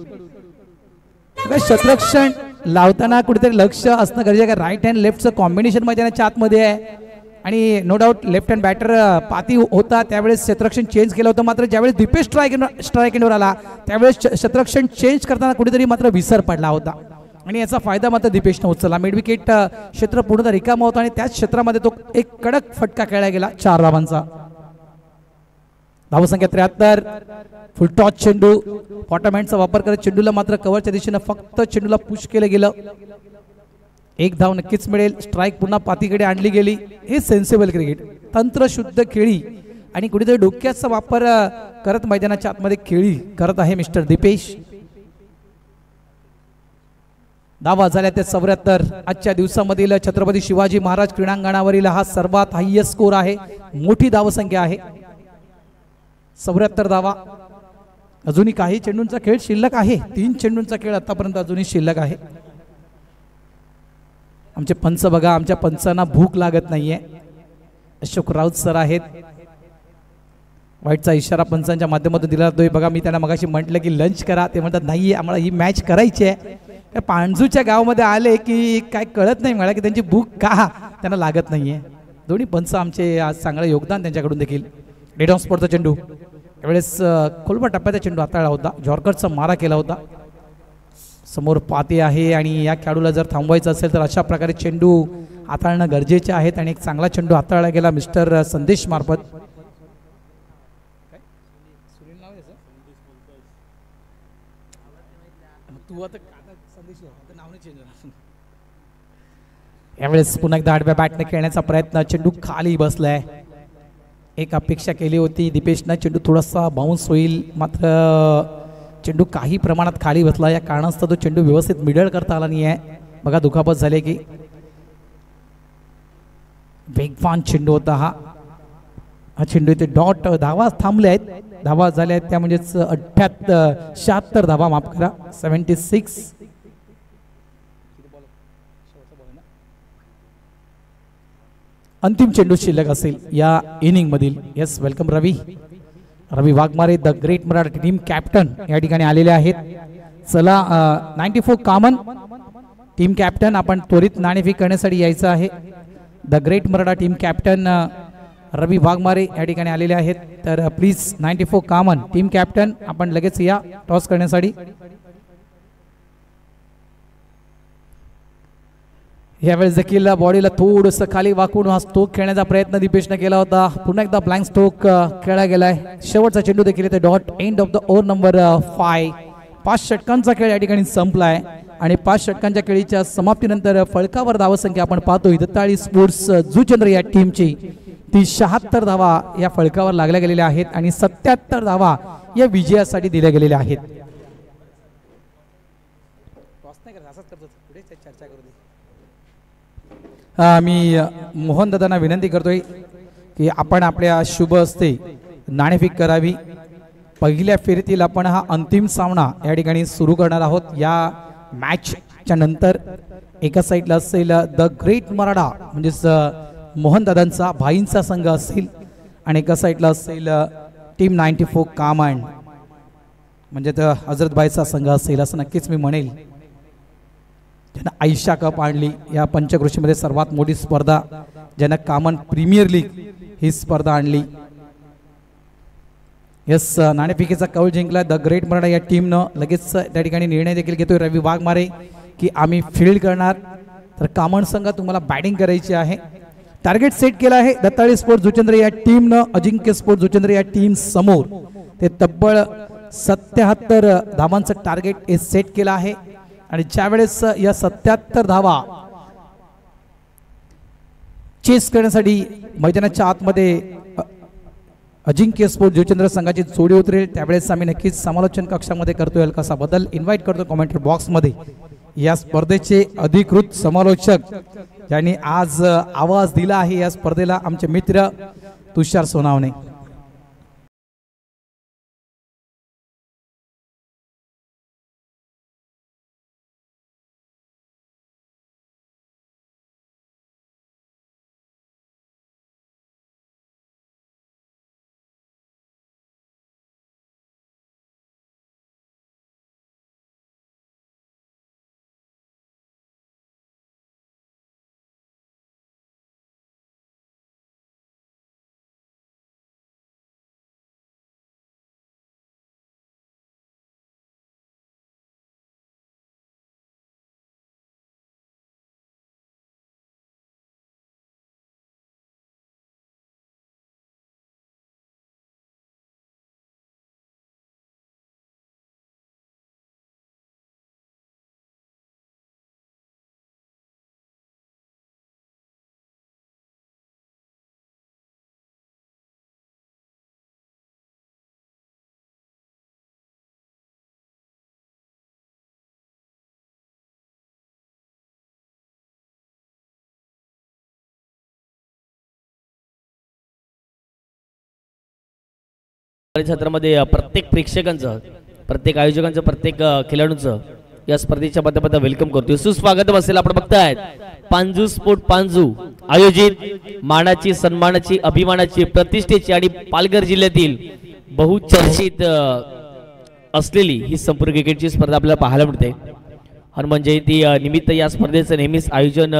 क्षेत्ररक्षण लावताना कुठेतरी लक्ष असणं गरजेचं आहे. राईट हँड लेफ्टचं कॉम्बिनेशन मैदानाच्या आतमध्ये आहे आणि no doubt left hand batter पाती होता त्यावेळेस क्षेत्ररक्षण चेंज केलं होतं. मात्र ज्यावेळेस दीपेश स्ट्राईक एंडवर आला त्यावेळेस क्षेत्ररक्षण चेंज करताना कुठेतरी मात्र विसर पडला होता आणि याचा फायदा मात्र दीपेशने उचलला. मिड विकेट क्षेत्र पूर्णतः रिकामा होता आणि त्याच क्षेत्रामध्ये तो एक कडक फटका खेळला गेला 4 धावांचा. धावसंख्या 73. फुल टॉस चेंडू, फॉटामॅनचा वापर करत चेंडूला मात्र कव्हरच्या दिशेनं फक्त चेंडूला पुश केलं गेलं. एक धाव नक्कीच मिळेल. स्ट्राईक पुन्हा पातीकडे आणली गेली. हे सेन्सिबल क्रिकेट, तंत्रशुद्ध खेळी आणि कुठेतरी डोक्याचा वापर करत मैदानाच्या आतमध्ये खेळी करत आहे मिस्टर दीपेश. धावा झाल्या ते 74. आजच्या दिवसामधील छत्रपती शिवाजी महाराज क्रीडांगणावरील हा सर्वात हायएस्ट स्कोर आहे. मोठी धावसंख्या आहे 74 धावा. अजूनही काही चेंडूंचा खेळ शिल्लक आहे. 3 चेंडूंचा खेळ आतापर्यंत अजूनही शिल्लक आहे. आमचे पंच बघा, आमच्या पंचांना भूक लागत नाहीये. अशोक राऊत सर आहेत. वाईटचा इशारा पंचांच्या माध्यमातून दिला जातोय. बघा, मी त्यांना मगाशी म्हटलं की लंच करा, ते म्हणतात नाही आम्हाला ही मॅच करायची आहे. पांजूच्या गावामध्ये आले की काय कळत नाही मला की त्यांची भूक का त्यांना लागत नाहीये. दोन्ही पंच आमचे आज चांगलं योगदान त्यांच्याकडून देखील. डेड ऑन स्पॉटचा चेंडू, त्यावेळेस खोलबा टप्प्याचा चेंडू हाताळला होता. जॉर्करचा मारा केला होता. समोर पाते आहे आणि या खेळाडूला जर थांबवायचं असेल तर अशा प्रकारे चेंडू हाताळणं गरजेचे आहेत आणि एक चांगला चेंडू हाताळला गेला मिस्टर संदेश मार्फत. यावेळेस पुन्हा एकदा आडव्या बॅटने खेळण्याचा प्रयत्न. चेंडू खाली बसलाय. एक अपेक्षा केली होती दीपेशनं चेंडू थोडासा बाउन्स होईल, मात्र चेंडू काही प्रमाणात खाली बसला. या कारणास्तव तो चेंडू व्यवस्थित मिडल करता आला नाही आहे. बघा, दुखापत झाली की. वेगवान चेंडू होता हा चेंडू. इथे डॉट धावा थांबले आहेत. धावा झाल्या आहेत त्या म्हणजेच 76 धावा, माफ करा, 76. अंतिम चेंडू शिल्लक असेल या इनिंग मधील. Yes, welcome Ravi Waghmare, the great Maratha team captain या ठिकाणी आलेले आहेत. चला, 94 कॉमन टीम कॅप्टन आपण त्वरित नाणेफेक करण्यासाठी यायचं आहे. The great Maratha team captain Ravi Waghmare या ठिकाणी आलेले आहेत. तर प्लीज 94 कॉमन टीम कॅप्टन आपण लगेच या टॉस करण्यासाठी. यावेळेस देखील बॉडीला थोडंसं खाली वाकून हा स्ट्रोक खेळण्याचा प्रयत्न दीपेशने केला होता. पुन्हा एकदा ब्लँक स्ट्रोक खेळला गेलाय. शेवटचा चेंडू देखील येते dot. End of the over number 5. 5 षटकांचा खेळ या ठिकाणी संपलाय आणि 5 षटकांच्या खेळीच्या समाप्तीनंतर फळकावर धावसंख्या आपण पाहतोय. दत्ताळी स्पोर्ट्स जुचंद्र या टीमची ती 76 धावा या फळकावर लागल्या गेलेल्या आहेत आणि 77 धावा या विजयासाठी दिल्या गेलेल्या आहेत. मी मोहन दादांना विनंती करतोय की आपण आपल्या शुभ हस्ते नाणेफेक करावी. पहिल्या फेरीतील आपण हा अंतिम सामना या ठिकाणी सुरू करणार आहोत. या मॅचच्या नंतर एका साईडला असेल द ग्रेट मराठा म्हणजेच मोहन दादांचा भाईंचा संघ असेल आणि एका साईडला असेल टीम 94 कॉमन म्हणजे हजरतबाईचा संघ असेल असं नक्कीच मी म्हणेल. ज्यानं आयशा कप आणली या पंचक्रोशीमध्ये सर्वात मोठी स्पर्धा, ज्यानं कॉमन प्रीमियर लीग ही स्पर्धा आणली. यस, नाणेफेकीचा कौल जिंकला द ग्रेट मराठा या टीमनं. लगेच त्या ठिकाणी निर्णय देखील घेतोय रवी वाघमारे की आम्ही फील्ड करणार, तर कॉमन संघ तुम्हाला बॅटिंग करायची आहे. टार्गेट सेट केला आहे दत्ताळी स्पोर्ट्स जुचंद्र या टीमनं. अजिंक्य स्पोर्ट्स जुचंद्र या टीम समोर ते तब्बल 77 धावांचं टार्गेट सेट केलं आहे आणि ज्यावेळेस या 77 धावा चेस करण्यासाठी मैदानाच्या आतमध्ये अजिंक्य स्पोर्ट्स जुचंद्र संघाची जोडी उतरेल त्यावेळेस आम्ही नक्कीच समालोचन कक्षामध्ये करतोय हलकासा बदल. इन्व्हाइट करतो कॉमेंट्री बॉक्समध्ये या स्पर्धेचे अधिकृत समालोचक ज्यांनी आज आवाज दिला आहे या स्पर्धेला, आमचे मित्र तुषार सोनावणे. क्षेत्रामध्ये प्रत्येक प्रेक्षकांचं, प्रत्येक आयोजकांचं, प्रत्येक खेळाडूंचं या स्पर्धेच्या माध्यमातून वेलकम करतोय. सुस्वागत असेल. आपण बघतायत पांजू स्पोर्ट पांजू आयोजित मानाची, सन्मानाची, अभिमानाची, प्रतिष्ठेची आणि पालघर जिल्ह्यातील बहुचर्चित असलेली ही संपूर्ण क्रिकेटची स्पर्धा आपल्याला पाहायला मिळते. हनुमान जयंती निमित्त या स्पर्धेचं नेहमीच आयोजन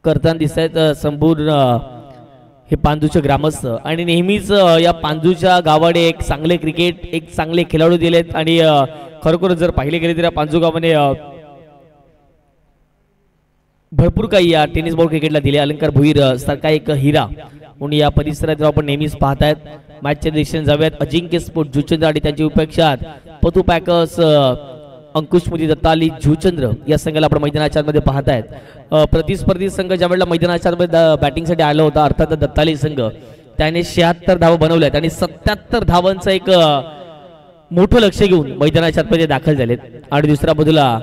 करताना दिसत आहेत संपूर्ण हे पांजूचे ग्रामस्थ. आणि नेहमीच या पांजूच्या गावाने एक चांगले क्रिकेट, एक चांगले खेळाडू दिलेत. आणि खरोखर जर पाहिले गेले तर या पांजू गावाने भरपूर काही या टेनिस बॉल क्रिकेटला दिले. अलंकार भुईर सारखा एक हिरा म्हणून या परिसरात आपण नेहमीच पाहतायत. मॅचच्या दिशेने जाऊयात. अजिंक्य स्पोर्ट जुचंद्र आणि त्यांची उपेक्षात पतू पॅकर्स अंकुशमुदी दत्ताली जुचंद्र या संघाला आपण मैदानाच्या मध्ये पाहतायत. प्रतिस्पर्धी संघ ज्या वेळेला मैदानाच्या मध्ये बॅटिंगसाठी आला होता, अर्थात दत्ताली संघ, त्याने 76 धावा बनवल्यात आणि 77 धावांचं एक मोठं लक्ष घेऊन मैदानाच्या मध्ये दाखल झालेत. आणि दुसऱ्या बाजूला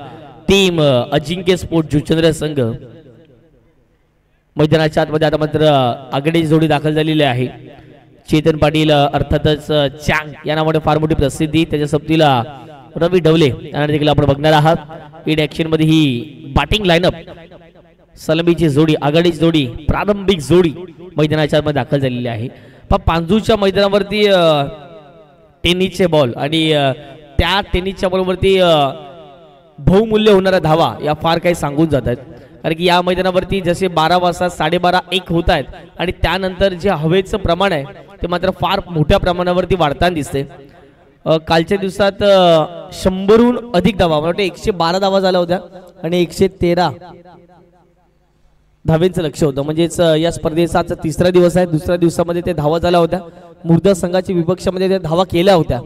टीम अजिंक्य स्पोर्ट जुचंद्र संघ मैदानाच्या आतमध्ये आता मात्र आघाडीची जोडी दाखल झालेली आहे. चेतन पाटील अर्थातच चांग या नावाने फार मोठी प्रसिद्धी, त्याच्या सोबतीला रवी ढवले यांना देखील आपण बघणार आहात. लीड ऍक्शन मध्ये ही बॅटिंग लाईनअप, सलमीची जोडी, आघाडीची जोडी, प्रारंभिक जोडी मैदानाच्या मध्ये दाखल झालेली आहे. पांजूच्या मैदानावरती टेनिसचे बॉल आणि त्या टेनिसच्या बॉलवरती बहुमूल्य होणाऱ्या धावा या फार काही सांगून जात आहेत. कारण की या मैदानावरती जसे 12 वाजता 12:30 1 होत आहेत आणि त्यानंतर जे हवेचं प्रमाण आहे ते मात्र फार मोठ्या प्रमाणावरती वाढताना दिसते. कालच्या दिवसात 100हून अधिक धावा, मला वाटतं 112 धावा झाल्या होत्या आणि 113 धावेंचं लक्ष होतं. म्हणजेच या स्पर्धेचा आजचा तिसरा दिवस आहे. दुसऱ्या दिवसामध्ये ते धावा झाल्या होत्या. मुर्दा संघाच्या विपक्षामध्ये त्या धावा केल्या होत्या.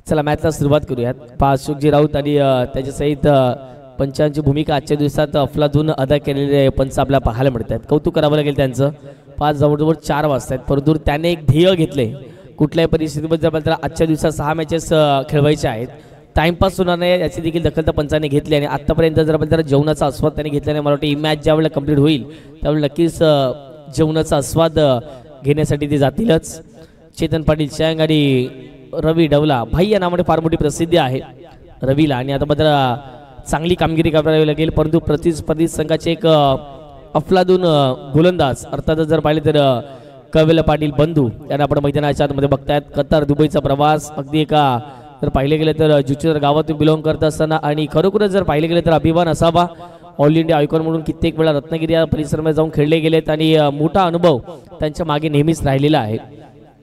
चला मॅचला सुरुवात करूयात. अशोकजी राऊत आणि त्याच्या सहित पंचांची भूमिका आजच्या दिवसात अफलातून अदा केलेले पंच आपल्याला पाहायला मिळतात. कौतुक करावं लागेल त्यांचं. 5 जवळजवळ 4 वाजता आहेत, परंतु त्याने एक ध्येय घेतले. कुठल्याही परिस्थितीमध्ये जर आजच्या दिवसात 6 मॅचेस खेळवायचे आहेत, टाइमपास होणार नाही याची देखील दखल त्या पंचाने घेतली. आणि आतापर्यंत जर आपण जेवणाचा आस्वाद त्याने घेतला नाही, मला वाटतं ही मॅच ज्या वेळेला कंप्लीट होईल त्यावेळेला नक्कीच जेवणाचा आस्वाद घेण्यासाठी ते जातीलच. चेतन पाटील चांग आणि रवी ढवला भाई या नावाने फार मोठी प्रसिद्धी आहे रवीला. आणि आता मात्र चांगली कामगिरी करावी लागेल. परंतु प्रतिस्पर्धी संघाचे एक अफलातून गोलंदाज, अर्थात जर पाहिले तर कवेल पाटील बंधू यांना आपण मैदानाच्या आतमध्ये बघतायत. कतार दुबईचा प्रवास अगदी एका जर पाहिले गेले तर जुचंद्र गावातून बिलॉंग करत असताना आणि खरोखरच जर पाहिले गेले तर अभिमान असावा. ऑल इंडिया आयकॉन म्हणून कित्येक वेळा रत्नागिरी या परिसरामध्ये जाऊन खेळले गेलेत आणि मोठा अनुभव त्यांच्या मागे नेहमीच राहिलेला आहे.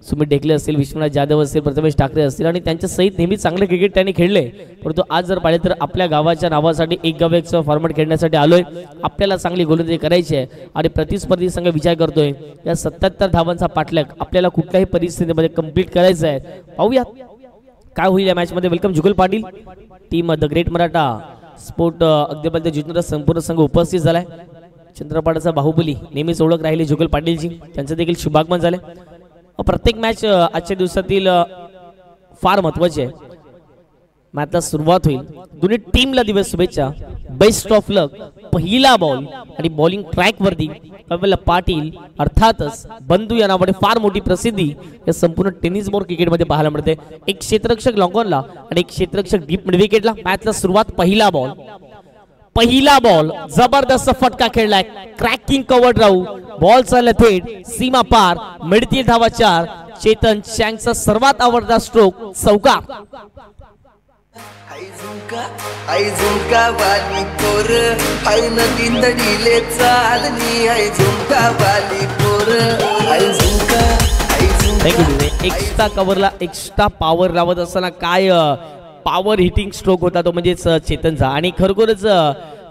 सुमित ढेकले असतील, विश्वनाथ जाधव असतील, प्रथमेश ठाकरे असतील आणि त्यांच्या सहित नेहमी चांगले क्रिकेट त्यांनी खेळले. परंतु आज जर पाहिले तर आपल्या गावाच्या नावासाठी एक गाव एक फॉर्मॅट खेळण्यासाठी आलोय. आपल्याला चांगली गोलंदाजी करायची आहे आणि प्रतिस्पर्धी संघ विचार करतोय या 77 धावांचा पाठलाग आपल्याला कुठल्याही परिस्थितीमध्ये कंप्लीट करायचा आहे. पाहूया काय होईल या मॅच मध्ये. Welcome Jugal Patil, team the great Maratha sport अगदीपर्यंत जिंकणारा संपूर्ण संघ उपस्थित झालाय. चंद्रपाडाचा बाहुबली नेहमीच ओळख राहिली जुगल पाटीलजी, त्यांचं देखील शुभागमन झाले. प्रत्येक मॅच आजच्या दिवसातील फार महत्वाची आहे. मॅचला सुरुवात होईल. दोन्ही टीमला दिवस शुभेच्छा. बेस्ट ऑफ लक. पहिला बॉल आणि बॉलिंग ट्रॅक वरती कवेल पाटील अर्थातच बंधू या नावाने फार मोठी प्रसिद्धी या संपूर्ण टेनिस बॉल क्रिकेटमध्ये पाहायला मिळते. एक क्षेत्ररक्षक लॉंगॉनला आणि एक क्षेत्ररक्षक डीप मिड विकेटला. मॅचला सुरुवात. पहिला बॉल जबरदस्त फटका खेळलाय. क्रॅकिंग कव्हर राहू बॉल चालला थेट सीमा पार. मिळतील धावा 4. चेतन चँगचा सर्वात आवडता स्ट्रोक चौका. एक्स्ट्रा कव्हरला एक्स्ट्रा पॉवर लावत असताना काय पॉवर हिटिंग स्ट्रोक होता तो म्हणजेच चेतनचा. आणि खरोखरच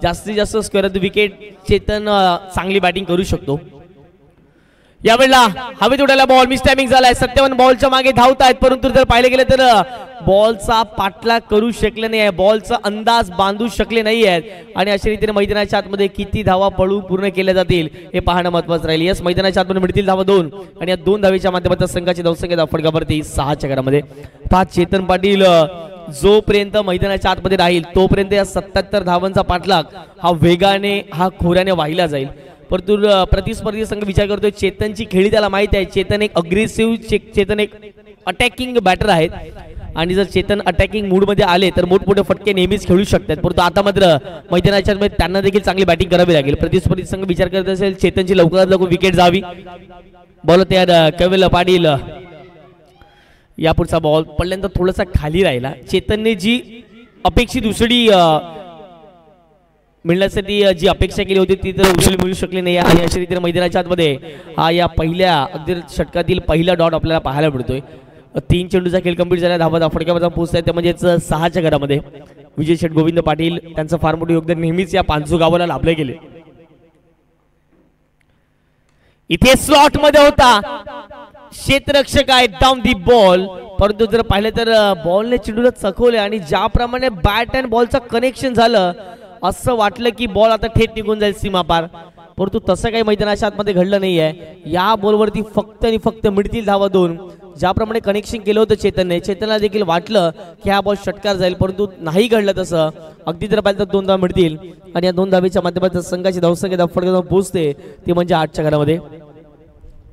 जास्तीत जास्त square of the wicket Chetan चांगली बॅटिंग करू शकतो. यावेळेला हवेत उडाला बॉल, मिस टायमिंग झालाय. 57 बॉलच्या मागे धावत आहेत, परंतु जर पाहिले गेले तर बॉलचा पाठलाग करू शकले नाही आहे, बॉलचा अंदाज बांधू शकले नाही आहेत. आणि अशा रीतीने मैदानाच्या आतमध्ये किती धावा पळू पूर्ण केल्या जातील हे पाहणं महत्वाचं राहील. यस, मैदानाच्या आतमध्ये मिळतील धावा 2 आणि या 2 धावेच्या माध्यमातून संघाची धावसंख्या धावफडकावरती 6 चक्रामध्ये. 5 चेतन पाटील जोपर्यंत मैदानाच्या आतमध्ये राहील तोपर्यंत या 77 धावांचा पाठलाग हा वेगाने हा खोऱ्याने वाहिला जाईल. परंतु प्रतिस्पर्धी संघ विचार करतोय, चेतनची खेळी त्याला माहिती आहे. चेतन एक अग्रेसिव्ह, चेतन एक अटॅकिंग बॅटर आहेत आणि जर चेतन अटॅकिंग मूडमध्ये आले तर मोठमोठे फटके नेहमीच खेळू शकतात. परंतु आता मात्र मैदानाच्या मध्ये त्यांना देखील चांगली बॅटिंग करावी लागेल. प्रतिस्पर्धी संघ विचार करत असेल चेतनची लवकरात लवकर विकेट जावी. बॉल तयार कवेल पाटील, या पुढचा बॉल पडल्यानंतर थोडासा खाली राहिला. चेतनने जी अपेक्षित उसळी मिळण्यासाठी जी अपेक्षा केली होती ती तर उसळी मिळू शकली नाही. आणि अशा रीतीने मैदानाच्या आतमध्ये हा या पहिल्या अगदी षटकातील पहिला डॉट आपल्याला पाहायला मिळतोय. 3 चेंडूचा खेळ कंप्लीट झाला, धावा फडक्यावर पोहोचताय ते म्हणजेच 6च्या घरामध्ये. विजय शेठ गोविंद पाटील त्यांचं फार मोठं योगदान नेहमीच या पांचू गावाला लाभले गेले. इथे स्लॉट मध्ये होता क्षेत्ररक्षक आहे डाऊन दी बॉल, परंतु जर पाहिलं तर बॉलने चेंडूला चकवले आणि ज्याप्रमाणे बॅट अँड बॉलचं कनेक्शन झालं असं वाटलं की बॉल आता थेट निघून जाईल सीमापार, परंतु तसं काही मैदानाच्या आतमध्ये घडलं नाहीये. या बॉलवरती फक्त आणि फक्त मिळतील धावा 2. ज्याप्रमाणे कनेक्शन केलं होतं चेतनला देखील वाटलं की हा बॉल षटकार जाईल, परंतु नाही घडलं तसं. अगदी जर पाहिलं तर 2 धावा मिळतील आणि या 2 धावेच्या माध्यमातून संघाची धावसंख्या धावफडकावर पोहोचते ती म्हणजे 8च्या घरामध्ये.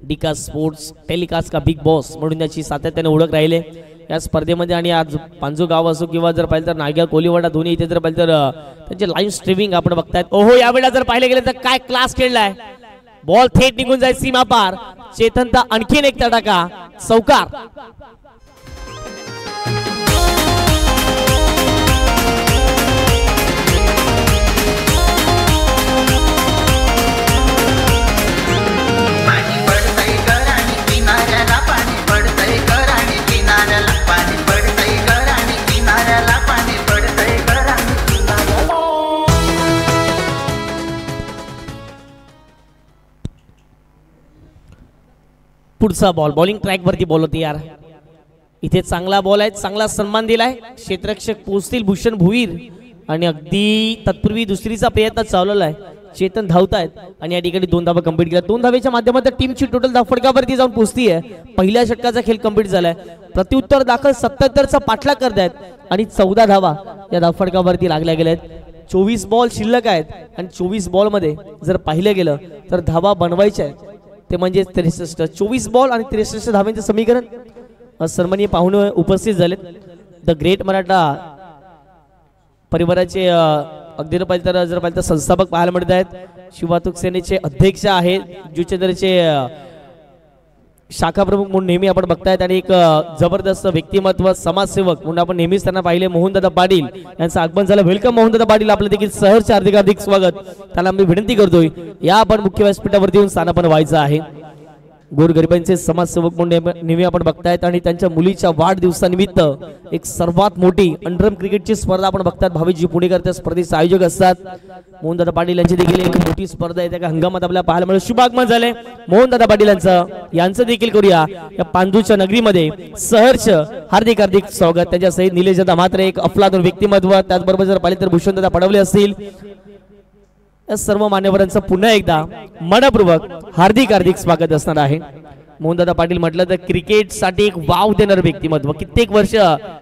डिका स्पोर्ट्स टेलिकास्ट का बिग बॉस म्हणून त्याची सातत्याने ओळख राहिले या स्पर्धेमध्ये. आणि आज पांजू गाव असो किंवा जर पाहिलं तर नाग्या कोलीवाडा दोन्ही इथे जर पाहिलं तर त्यांचे लाईव्ह स्ट्रीमिंग आपण बघतायत. ओहो, यावेळेला जर पाहिले गेले तर काय क्लास खेळलाय. बॉल थेट निघून जाईल सीमा पार. चेतनचा आणखीन एक तडाखा चौकार. पुढचा बॉल बॉलिंग ट्रॅक वरती बॉल होती यार. इथे चांगला बॉल आहे, चांगला सन्मान दिलाय. क्षेत्ररक्षक पोहोचतील भूषण भुईर आणि अगदी तत्पूर्वी दुसरीचा प्रयत्न चालवला आहे. चेतन धावतायत आणि या ठिकाणी 2 धावा कंप्लीट केल्या. 2 धावेच्या माध्यमातून टीमची टोटल धावफडकावरती जाऊन पोहोचतीये. पहिल्या षटकाचा खेळ कंप्लीट झालाय. प्रत्युत्तर दाखल 77चा पाठलाग करतायत आणि 14 धावा या धावफडकावरती लागल्या गेल्यात. 24 बॉल शिल्लक आहेत आणि 24 बॉल मध्ये जर पाहिलं गेलं तर धावा बनवायच्या आहेत ते म्हणजे 63. 24 बॉल आणि 63 धावांचे समीकरण. सन्माननीय पाहुणे उपस्थित झालेत. द ग्रेट मराठा परिवाराचे अगदी जर पाहिलं तर संस्थापक पाहायला मिळत आहेत. शिववाहतूक सेनेचे अध्यक्ष आहेत, जुचंद्रचे शाखा प्रमुख म्हणून नेहमी आपण बघतायत आणि एक जबरदस्त व्यक्तिमत्व समाजसेवक म्हणून आपण नेहमीच त्यांना पाहिले. मोहनदादा पाटील यांचं आगमन झालं. वेलकम मोहनदादा पाटील, आपलं देखील सहर्ष हार्दिक स्वागत. त्याला मी विनंती करतोय या आपण मुख्य व्यासपीठावरती येऊन स्थानापन्न व्हायचं आहे. गोरगरिबांचे समाजसेवक म्हणून नेहमी आपण बघतायत आणि त्यांच्या मुलीच्या वाढदिवसानिमित्त एक सर्वात मोठी अंडरम क्रिकेटची स्पर्धा आपण बघतात. भावेशजी पुणेकर त्या स्पर्धेचे आयोजक असतात. मोहनदादा पाटील यांची देखील एक मोठी स्पर्धा आहे, त्या हंगामात आपल्याला पाहायला मिळेल. शुभागमन झाले मोहनदादा पाटील यांचं देखील करूया या पांडूच्या नगरीमध्ये सहर्ष हार्दिक स्वागत. त्यांच्या सहित निलेश दादा मात्र एक अफलातून व्यक्तिमत्व, त्याचबरोबर जर पाहिले तर भूषणदादा पडवले असतील. सर्व मान्यवरांचं पुन्हा एकदा मनपूर्वक हार्दिक स्वागत असणार आहे. मोहनदादा पाटील म्हटलं तर क्रिकेटसाठी एक वाव देणारं व्यक्तिमत्व. कित्येक वर्ष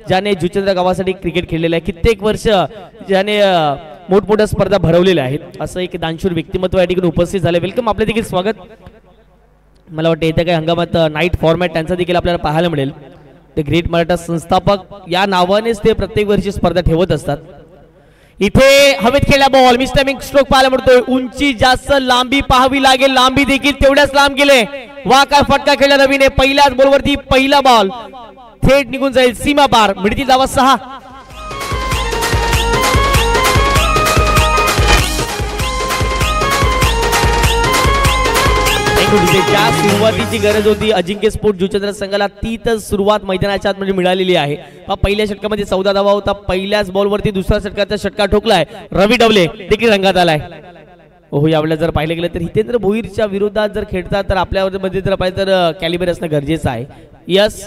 ज्याने जुचंद्र गावासाठी क्रिकेट खेळलेलं आहे, कित्येक वर्ष ज्याने मोठमोठ्या स्पर्धा भरवलेल्या आहेत, असं एक दानशूर व्यक्तिमत्व या ठिकाणी उपस्थित झाले. वेलकम, आपले देखील स्वागत. मला वाटतं येत्या काही हंगामात नाईट फॉर्मॅट त्यांचा देखील आपल्याला पाहायला मिळेल. ते ग्रेट मराठा संस्थापक या नावानेच ते प्रत्येक वर्षी स्पर्धा ठेवत असतात. इथे हवेत खेळला बॉल, मिस टायमिंग स्ट्रोक पाहायला मिळतोय. उंची जास्त, लांबी पाहावी लागेल. लांबी देखील तेवढ्याच लांब गेले. वा काय फटका खेळला रवीने. पहिल्याच बॉलवरती पहिला बॉल थेट निघून जाईल सीमा पार. मिळतील धावा 6. ज्या सुरुवातीची गरज होती अजिंक्य स्पोर्ट जुचंद्र संघाला ती तर सुरुवात मैदानाच्या आत म्हणजे मिळालेली आहे. पहिल्या षटकामध्ये 14 धावा होता. पहिल्याच बॉलवरती दुसऱ्या षटकाचा षटकार ठोकलाय. रवी डवले देखील रंगात आलाय. हो यावेळेला जर पाहिलं गेलं तर हितेंद्र भोईरच्या विरोधात जर खेळतात तर आपल्यामध्ये जर पाहिजे तर कॅलिबर असणं गरजेचं आहे. यस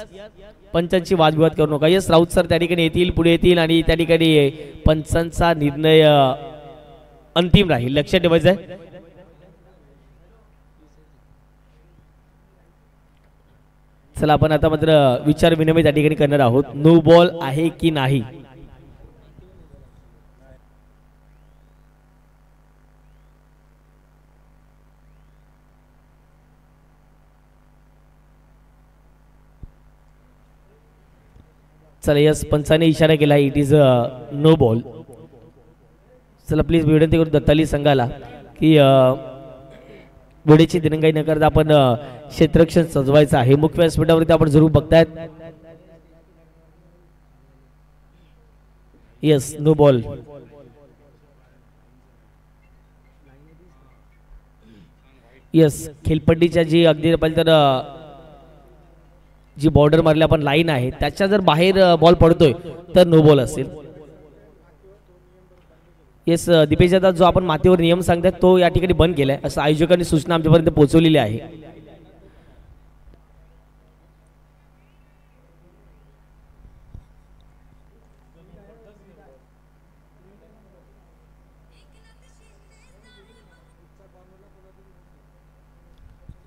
पंचांची वादविवाद करू नका. यस राऊत सर त्या ठिकाणी येतील, पुढे येतील आणि त्या ठिकाणी पंचांचा निर्णय अंतिम राहील, लक्षात ठेवायचं आहे. चला आपण आता मात्र विचार विनिमय त्या ठिकाणी करणार आहोत. नो बॉल आहे की नाही. चला यस पंचाने इशारा केला इट इज नो बॉल. चला प्लीज विनंती करू दत्ताली संघाला की वेळेची दिरंगाई न करता आपण क्षेत्ररक्षण सजवायचं आहे. मुख्य व्यासपीठावरती आपण जरूर बघतायत. Yes no ball. यस खेळपट्टीच्या जी अगदी पाहिजे तर जी बॉर्डर मधली आपण लाईन आहे त्याच्या जर बाहेर बॉल पडतोय तर नो बॉल असेल. येस दीपेश दादा जो आपण मातीवर नियम सांगतात तो या ठिकाणी बंद केलाय असं आयोजकांनी सूचना आमच्यापर्यंत पोहोचवलेली आहे.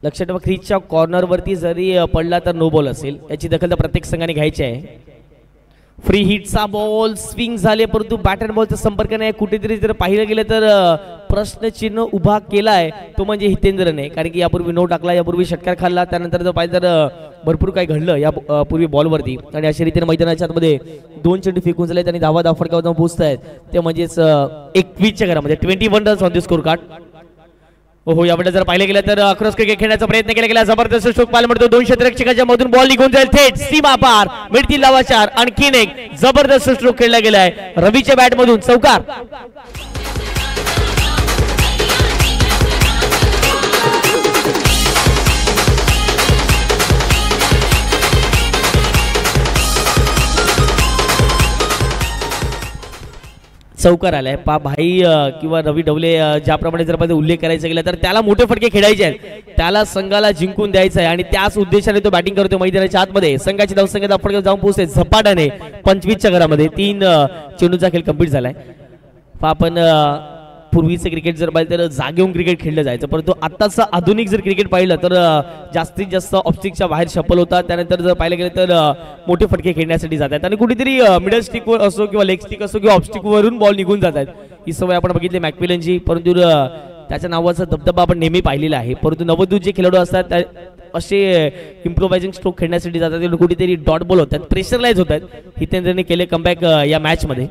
लक्षात ठेवा क्रीजच्या कॉर्नरवरती जरी पडला तर नो बॉल असेल. याची दखल तर प्रत्येक संघाने घ्यायची आहे. फ्री हिटचा बॉल स्विंग झाले परंतु बॅट अँड बॉलचा संपर्क नाही. कुठेतरी जर पाहिलं गेलं तर प्रश्नचिन्ह उभा केलाय तो म्हणजे हितेंद्रने, कारण की यापूर्वी नो टाकला, यापूर्वी षटकार खाल्ला, त्यानंतर जर पाहिजे तर भरपूर काही घडलं या पूर्वी बॉलवरती आणि अशा रीतीने मैदानाच्या आतमध्ये 2 चेंडू फेकून झाले आणि धावा फटकावर जाऊन पोहोचतायत ते म्हणजेच 21च्या घरामध्ये 21 runs on the score card. हो यावेळेला जर पाहिलं गेलं तर क्रॉस क्रिकेट खेळण्याचा प्रयत्न केला गेला. जबरदस्त स्ट्रोक पाहायला मिळतो. 2 क्षेत्ररक्षकाच्या मधून बॉल निघून जाईल थेट सीमा पार, मिळतील धावा 4. आणखीन एक जबरदस्त स्ट्रोक खेळला गेलाय रवीच्या बॅट मधून चौकार. चौकार आलाय. भाई किंवा रवी ढवले ज्याप्रमाणे जर पाहिजे उल्लेख करायचा गेला तर त्याला मोठे फटके खेळायचे आहेत, त्याला संघाला जिंकून द्यायचं आहे आणि त्याच उद्देशाने तो बॅटिंग करतो मैदानाच्या आतमध्ये. संघाची धावसंख्या फटके जाऊन पोहोचते झपाट्याने 25च्या घरामध्ये. 3 चेंडूचा खेळ कंप्लीट झालाय. आपण पूर्वीचं क्रिकेट जर पाहिलं तर जागेहून क्रिकेट खेळलं जायचं, परंतु आत्ताचं आधुनिक जर क्रिकेट पाहिलं तर जास्तीत जास्त ऑफस्टिकच्या बाहेर शपल होतात. त्यानंतर जर पाहिलं गेलं तर मोठे फटके खेळण्यासाठी जातात आणि कुठेतरी मिडल स्टिकवर असो किंवा लेग स्टिक असो किंवा ऑफस्टिकवरून बॉल निघून जातात. ही सवय आपण बघितली मॅकमिलनची, परंतु त्याच्या नावाचा दबदबा आपण नेहमी पाहिलेला आहे. परंतु नवोदित जे खेळाडू असतात असे इम्प्रोव्हायझिंग स्ट्रोक खेळण्यासाठी जातात, कुठेतरी डॉट बॉल होतात, प्रेशरलाइज होतात. हितेंद्रने केले कमबॅक या मॅचमध्ये.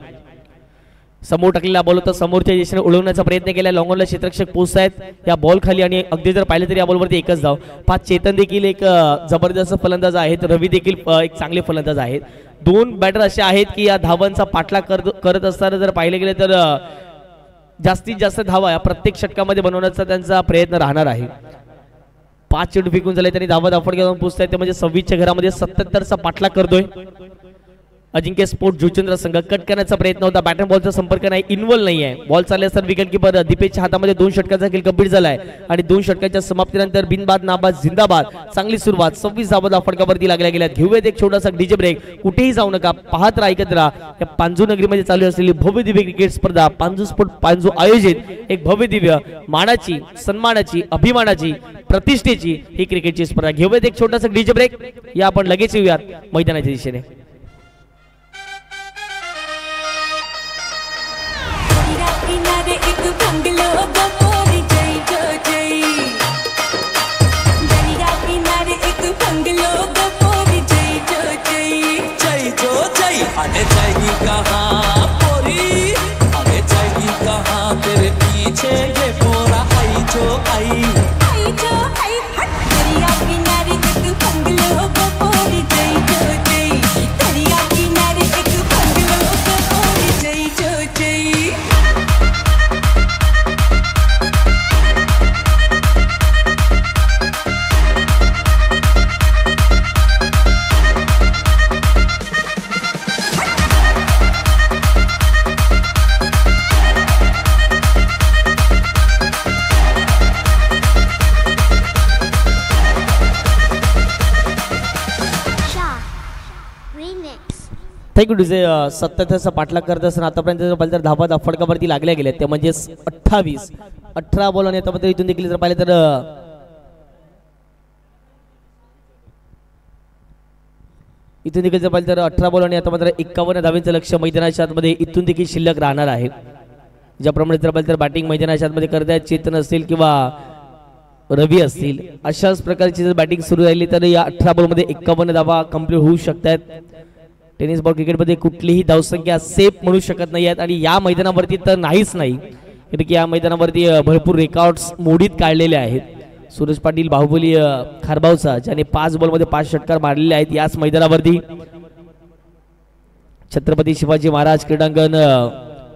समोर टाकलेला बॉल होता, समोरच्या दिशेने उडवण्याचा प्रयत्न केला. लॉंगॉनला क्षेत्ररक्षक पोहोचतायत या बॉल खाली आणि अगदी जर पाहिलं तरी या बॉलवरती एकच धाव. 5 चेतन देखील एक जबरदस्त फलंदाज आहेत, रवी देखील एक चांगले फलंदाज आहेत. 2 बॅटर असे आहेत की या धावांचा पाठलाग करत असताना जर पाहिलं गेलं तर जास्तीत जास्त धावा या प्रत्येक षटकामध्ये बनवण्याचा त्यांचा प्रयत्न राहणार आहे. 5 चेंडू फेकून झाले त्यांनी धावा धाफड घेऊन पोहोचतायत, ते म्हणजे 26च्या घरामध्ये 77चा पाठलाग करतोय. अजिंक्य स्पोर्ट जुचंद्र संघ कट करण्याचा प्रयत्न होता, बॅट अँड बॉलचा संपर्क नाही, इन्व्हॉल्व नाही आहे. बॉल चालले असताना विकेट किपर दीपेशच्या हातामध्ये 2 षटकाचा खेळ कंप्लीट झालाय आणि 2 षटकाच्या समाप्तीनंतर बिनबाद नाबाद जिंदाबाद. चांगली सुरुवात. 26 धावा फटकावरती लागल्या गेल्यात. घेऊयात एक छोटासा डीजे ब्रेक, कुठेही जाऊ नका, पाहत राहा, ऐकत राहा. या पांजू नगरीमध्ये चालू असलेली भव्य दिव्य क्रिकेट स्पर्धा पांजू स्पोर्ट पांजू आयोजित एक भव्य दिव्य मानाची, सन्मानाची, अभिमानाची, प्रतिष्ठेची ही क्रिकेटची स्पर्धा. घेऊयात एक छोटासा डीजे ब्रेक, या आपण लगेच येऊयात मैदानाच्या दिशेने. अरे जाएगी कहाँ पोरी, अरे जाएगी कहाँ तेरे पीछे ये पूरा आई जो आई हट दरिया किनारे एक बंगलो को पोरी जय जो जय, दरिया किनारे एक बंगलो को पोरी जय जो जय. Thank you DJ. 77चा पाठलाग करत असताना आतापर्यंत जर पाहिलं तर धावा फटकावरती लागल्या गेल्या त्या म्हणजे 18 बॉल आणि आता इथून देखील जर पाहिलं तर इथून देखील जर पाहिलं तर 18 बॉल आणि आता मात्र 51 धावांचं लक्ष मैदानाच्या आतमध्ये इथून देखील शिल्लक राहणार आहे. ज्याप्रमाणे जर पाहिलं तर बॅटिंग मैदानाच्या आतमध्ये करतायत चेतन असतील किंवा रवी असतील अशाच प्रकारची जर बॅटिंग सुरू राहिली तर या 18 बॉलमध्ये 51 धावा कंप्लीट होऊ शकतात. टेनिस बॉल क्रिकेटमध्ये कुठलीही धावसंख्या सेफ म्हणू शकत नाही आहेत आणि या मैदानावरती तर नाहीच नाही कारण की या मैदानावरती भरपूर रेकॉर्ड्स मोडीत काढलेले आहेत. सूरज पाटील बाहुबली खारबावचा ज्याने 5 बॉलमध्ये 5 षटकार मारलेले आहेत याच मैदानावरती. छत्रपती शिवाजी महाराज क्रीडांगण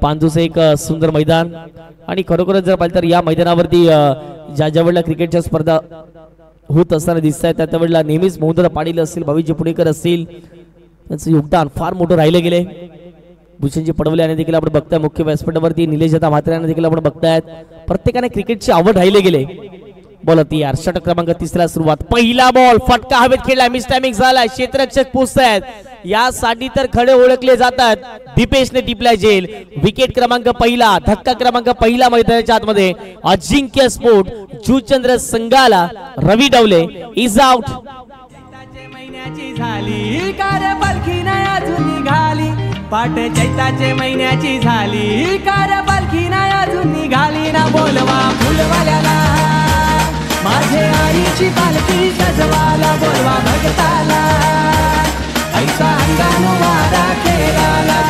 पांदूचं एक सुंदर मैदान आणि खरोखरच जर पाहिलं तर या मैदानावरती ज्या ज्या वेळेला क्रिकेटच्या स्पर्धा होत असताना दिसत आहेत त्या वेळेला नेहमीच मोहनदादा पाटील असतील भाविजी पुणेकर असतील त्यांचं योगदान फार मोठं राहिलं गेले. भूषणजी पडवले यांनी देखील आपण बघताय मुख्य व्यासपीठावरती निलेश दत्ता म्हात्रे यांना देखील आपण बघतायत. प्रत्येकाने क्रिकेटची आवड राहिले गेले. बॉल यार षटक क्रमांक 3 सुरुवात. पहिला बॉल फटका हवेत खेळला मिस टायमिंग झाला. क्षेत्ररक्षक पोहोचतायत यासाठी तर खडे ओळखले जातात. दीपेशने टिपलाय जेल. विकेट क्रमांक पहिला धक्का क्रमांक पहिला मैदानाच्या आतमध्ये अजिंक्य स्पोर्ट जुचंद्र संघाला रवी डावले इज आउट. झाली कार पालखी नाही अजून निघाली पाट चैताचे महिन्याची झाली कार पालखी नाही अजून निघाली ना बोलवा फुलवाल्याला माझे आईची पालखी सजवाला बोलवा भगताला ऐसा हंगाम वारा खेळाला.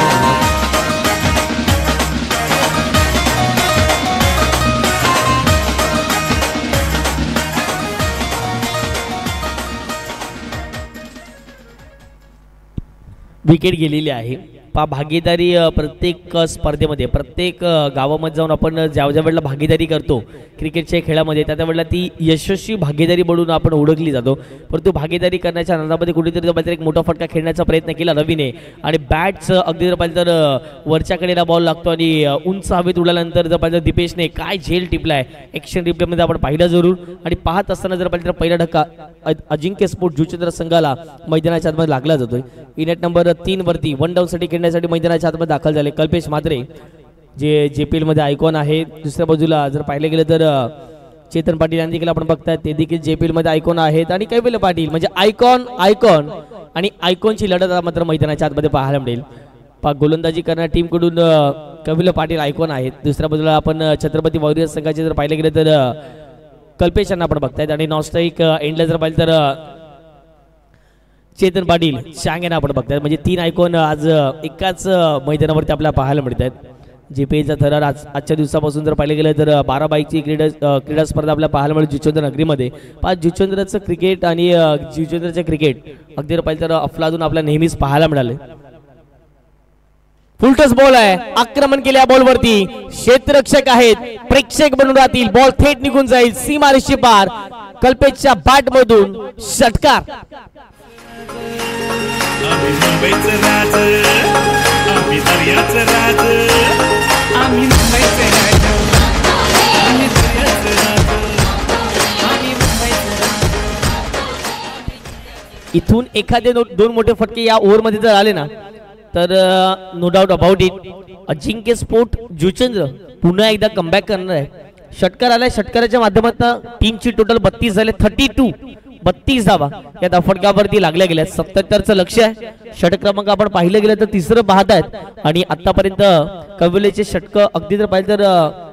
विकेट गेलेली आहे. भागीदारी प्रत्येक स्पर्धेमध्ये प्रत्येक गावामध्ये जाऊन आपण ज्या ज्या वेळेला भागीदारी करतो क्रिकेटच्या खेळामध्ये त्या वेळेला ती यशस्वी भागीदारी म्हणून आपण ओळखली जातो. परंतु भागीदारी करण्याच्या नादामध्ये कुठेतरी एक मोठा फटका खेळण्याचा प्रयत्न केला रवीने आणि बॅटचं अगदी जर पाहिलं तर वरच्या कडेला बॉल लागतो आणि उंच हवेत उडल्यानंतर जर पाहिलं दीपेशने काय झेल टिपलाय ॲक्शन रिप्लेमध्ये आपण पाहिलं जरूर. आणि पाहत असताना जर पाहिलं तर पहिला धक्का अजिंक्य स्पोर्ट जुचंद्र संघाला मैदानाच्या आतमध्ये लागला जातोय. इनेट नंबर 3 वरती 1 डाऊनसाठी खेळण्यासाठी मैदानाच्या आतमध्ये दाखल झाले कल्पेश म्हात्रे जे JPL मध्ये आयकॉन आहे. दुसऱ्या बाजूला जर पाहिलं गेलं तर चेतन पाटील यांनी देखील आपण बघताय ते देखील JPL मध्ये आयकॉन आहेत आणि कैवल्य पाटील म्हणजे आयकॉन आणि आयकॉनची लढत मात्र मैदानाच्या आतमध्ये पाहायला मिळेल. गोलंदाजी करणाऱ्या टीम कडून कैवल्य पाटील आयकॉन आहेत. दुसऱ्या बाजूला आपण छत्रपती वॉरियर्स संघाचे जर पाहिलं गेलं तर कल्पेश यांना आपण बघतायत आणि नॉनस्ट्राईक एंडला जर पाहिलं तर चेतन पाटील शांग यांना आपण बघतायत. म्हणजे 3 आयकॉन आज एकाच मैदानावरती आपल्याला पाहायला मिळतात. JPLचा थरार आजच्या दिवसापासून जर पाहिलं गेलं तर 12 बाईकची क्रीडा स्पर्धा आपल्याला पाहायला मिळेल जुचंद्र नगरीमध्ये. जुचंद्रचं क्रिकेट आणि जुचंद्रचं क्रिकेट अगदी पाहिलं तर अफलातून आपल्याला नेहमीच पाहायला मिळाले. फुलटस बॉल आहे. आक्रमण केल्या बॉलवरती क्षेत्ररक्षक आहेत प्रेक्षक बनून राहतील. बॉल थेट निघून जाईल सीमारेषे पार. कल्पेशच्या बॅट मधून षटकार. आम्ही मुंबईचं राज आम्ही दर्याचं राज आम्ही मुंबईचं राज आम्ही दर्याचं राज आम्ही मुंबईचं राज. इथून एखादे 2 मोठे फटके या ओव्हरमध्ये जर आले ना तर no doubt about it Ajinkya sport Juchandra पुन्हा एकदा कमबॅक करणार आहे. षटकार आलाय. षटकाराच्या माध्यमातून टीमची टोटल 32 झाले. 32 धावा या फटकावरती लागल्या गेल्या. 77चं लक्ष आहे. षटक क्रमांक आपण पाहिलं गेलं तर 3रं पाहत आहेत आणि आतापर्यंत कैवल्याचे षटक अगदी जर पाहिलं तर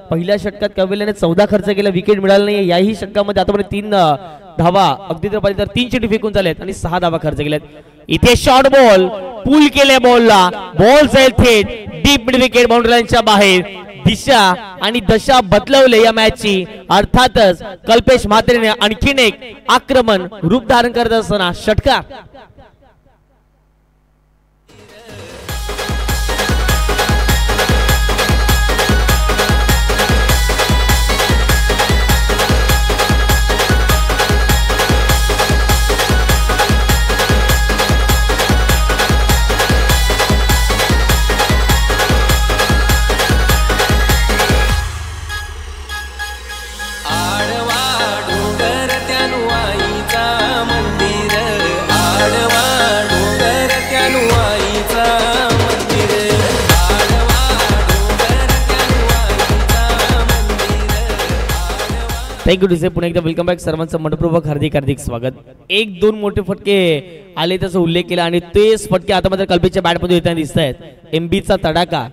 पहिल्या षटकात कैवल्याने 14 खर्च केला. विकेट मिळाला नाही. याही षटकामध्ये आतापर्यंत 3 धावा अगदी जर पाहिलं तर 3 चेंडू फेकून झालेत आणि 6 धावा खर्च केल्यात. इथे शॉर्ट बॉल पूल केले. बॉलला बॉल जाईल थेट डीप मिड विकेट बाउंड्री लाईनच्या बाहेर. दिशा आणि दशा बदलवले या मॅचची. अर्थातच कल्पेश म्हात्रेने आणखीन एक आक्रमण रूप धारण करत असताना षटकार. आडवा डोंगर त्यानु आईचा मंदिर आडवा थँक्यू टू से पुन्हा एकदा वेलकम बॅक सर्वांचं मनपूर्वक हार्दिक हार्दिक स्वागत. 1-2 मोठे फटके आले त्याचा उल्लेख केला आणि तेच फटके आता मात्र कल्पेशच्या बॅटमध्ये येताना दिसत आहेत. एमबीचा तडाखा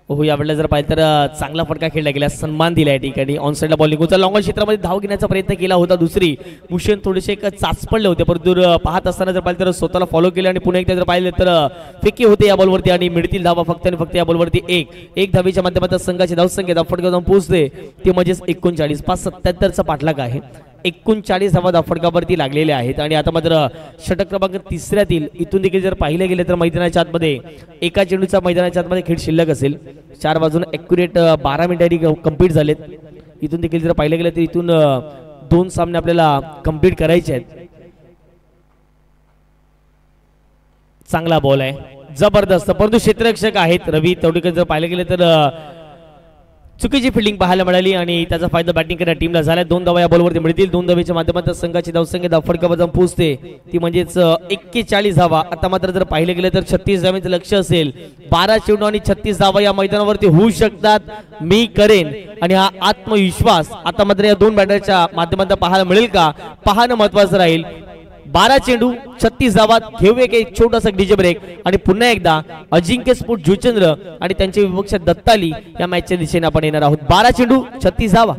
हो यावेळेला जर पाहिलं तर चांगला फटका खेळला गेला, सन्मान दिला या ठिकाणी. ऑन साईडला बॉलिंग होता, लॉंग क्षेत्रामध्ये धाव घेण्याचा प्रयत्न केला होता दुसरी. भूषण थोडेसे एक चाचपडले होते परंतु पाहत असताना जर पाहिलं तर स्वतःला फॉलो केलं आणि पुन्हा एकदा जर पाहिलं तर फेकी होते या बॉलवरती आणि मिळतील धावा फक्त आणि फक्त या बॉलवरती एक धावेच्या माध्यमातून संघाची धावसंख्या धावफटका जाऊन पोहोचते ती म्हणजेच 39. 5-77चा पाठलाग आहे. 39 धावा धावफटकावरती लागलेल्या आहेत आणि आता मात्र षटक क्रमांक 3ऱ्यातील इथून देखील जर पाहिलं गेलं तर मैदानाच्या आतमध्ये एका चेंडूचा मैदानाच्या आतमध्ये खेळ शिल्लक असेल. 4 बाजून ॲक्युरेट 12 मिनिटांनी कंप्लीट झालेत. इथून देखील जर पाहिलं गेलं तर इथून 2 सामने आपल्याला कंप्लीट करायचे आहेत. चांगला बॉल आहे, जबरदस्त, परंतु क्षेत्ररक्षक आहेत रवी तवडेकर. जर पाहिलं गेलं तर चुकीची फिल्डिंग पाहायला मिळाली आणि त्याचा फायदा बॅटिंग करणाऱ्या टीमला झाला. 2 धावा या बॉलवरती मिळतील. 2 धावेच्या माध्यमातून संघाची धावसंख्या धावफटकावर जाऊन पोहोचते ती म्हणजेच 41 धावा. आता मात्र जर पाहिलं गेलं तर 36 धावांचं लक्ष असेल. 12 चेंडू आणि 36 धावा या मैदानावरती होऊ शकतात, मी करेन. आणि हा आत्मविश्वास आता मात्र या 2 बॅटरच्या माध्यमातून पाहायला मिळेल का, पाहणं महत्वाचं राहील. 12 चेंडू 36 धावात घेऊया एक छोटासा डीजे ब्रेक आणि पुन्हा एकदा अजिंक्य स्पोर्ट जुचंद्र आणि त्यांचे विपक्ष दत्ताली या मॅचच्या दिशेने आपण येणार आहोत. 12 चेंडू 36 धावा.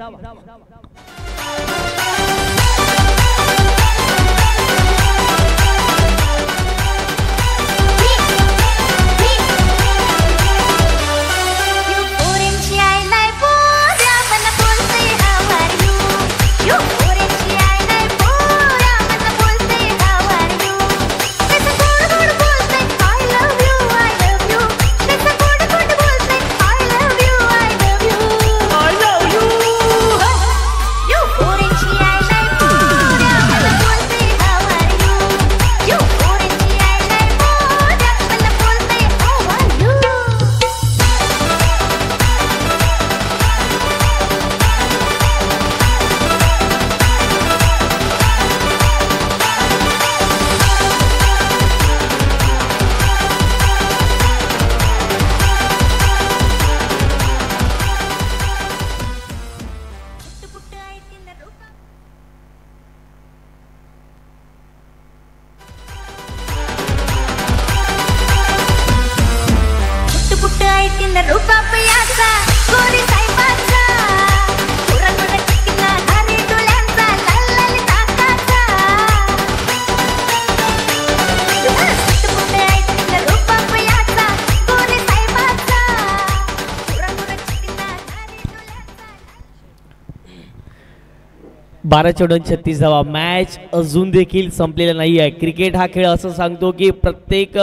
बारा चेंडू 36 धावा. मॅच अजून देखील संपलेला नाही आहे. क्रिकेट हा खेळ असं सांगतो की प्रत्येक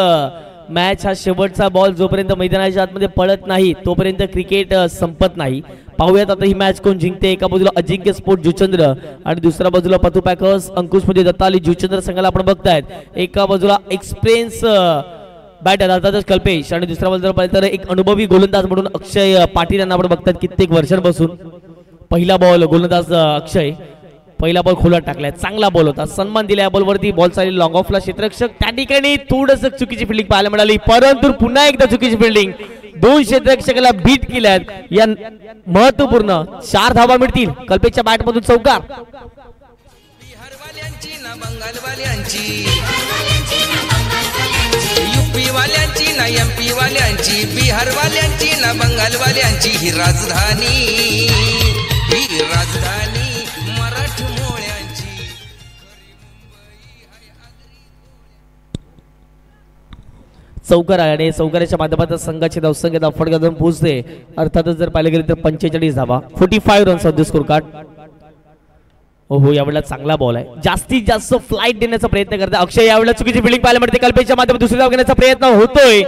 मॅच हा शेवटचा बॉल जोपर्यंत मैदानाच्या आतमध्ये पडत नाही तोपर्यंत क्रिकेट संपत नाही. पाहूयात आता ही मॅच कोण जिंकते. एका बाजूला अजिंक्य स्पोर्ट जुचंद्र आणि दुसऱ्या बाजूला पतू पॅकर्स अंकुश मध्ये दत्ताली जुचंद्र संघाला आपण बघतायत. एका बाजूला एक्सपिरियन्स बॅटर अर्थातच कल्पेश आणि दुसऱ्या बाजूला पाहिलं तर एक अनुभवी गोलंदाज म्हणून अक्षय पाटील यांना आपण बघतात कित्येक वर्षांपासून. पहिला बॉल गोलंदाज अक्षय पहिला बॉल खोलात टाकलाय, चांगला बॉल होता, सन्मान दिला या बॉलवरती. बॉल चालली लॉंग ऑफला. क्षेत्ररक्षक त्या ठिकाणी थोडस चुकीची फिल्डिंग पाहायला मिळाली परंतु पुन्हा एकदा चुकीची फिल्डिंग. 2 क्षेत्ररक्षकाला बीट केल्यात. या महत्वपूर्ण 4 धावा मिळतील कल्पेशच्या बॅट मधून. चौकार बिहारवाल्यांची ना बंगालवाल्यांची, यूपी वाल्यांची ना एमपी वाल्यांची, बिहारवाल्यांची ना बंगालवाल्यांची ही राजधानी, ही राजधानी मराठमोळ्यांची. चौकार आहे आणि चौकाराच्या माध्यमातून संघाची धावसंख्या धावफटका जाऊन पोहोचते. अर्थातच जर पाहिले गेले तर 45 धावा. 45 runs off the score card. हो यावेळेला चांगला बॉल आहे. जास्तीत जास्त फ्लाइट देण्याचा प्रयत्न करतात अक्षय. यावेळेला चुकीची फिल्डिंग पाहायला मिळते. कल्पेशच्या माध्यमातून दुसरी धाव घेण्याचा प्रयत्न होतोय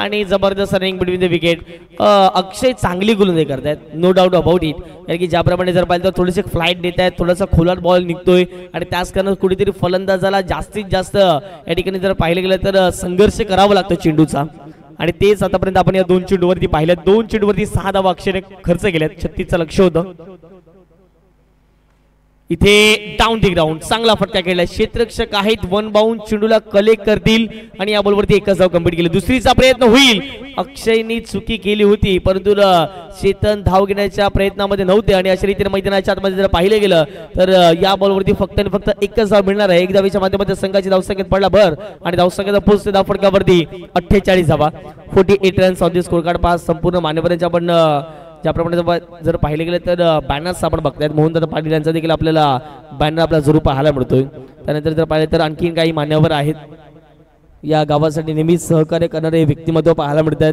आणि जबरदस्त रनिंग बिटवीन द विकेट. अक्षय चांगली गोलंदाजी करतायत, नो डाऊट अबाउट इट. कारण की ज्याप्रमाणे जर पाहिलं तर थोडीशी फ्लाइट देत आहेत, थोडासा खोलात बॉल निघतोय आणि त्याच कारण कुठेतरी फलंदाजाला जास्तीत जास्त या ठिकाणी जर पाहिलं गेलं तर संघर्ष करावा लागतो चेंडूचा आणि तेच आतापर्यंत आपण या 2 चेंडूवरती पाहिलं. 2 चेंडूवरती 6 धावा अक्षयने खर्च केल्यात. 36चं लक्ष होतं. इथे डाऊन दी ग्राउंड चांगला फटका केला. क्षेत्ररक्षक आहेत, 1 बाउंड चेंडूला कलेक्ट करतील आणि या बॉलवरती एकच धाव कंप्लीट केली. दुसरीचा प्रयत्न होईल अक्षयनी चुकी केली होती, परंतु चेतन धाव घेण्याच्या प्रयत्नामध्ये नव्हते आणि अशा रीतीने मैदानाच्या आतमध्ये जर पाहिलं गेलं तर या बॉलवरती फक्त आणि फक्त एकच धाव मिळणार आहे. एक धावेच्या माध्यमातून संघाची धावसंख्येत पडला भर आणि धावसंख्येचा पोहोचते धाव फटकावरती 48 धावा, 48 runs on the score card. Pass संपूर्ण मान्यवरांच्या आपण ज्याप्रमाणे जर पाहिलं गेलं तर बॅनर्स आपण बघतायत. मोहनदादा पाटील यांचा देखील आपल्याला बॅनर आपला जरूर पाहायला मिळतोय. त्यानंतर जर पाहिलं तर आणखीन काही मान्यवर आहेत, या गावासाठी नेहमीच सहकार्य करणारे व्यक्तिमत्व पाहायला मिळतात.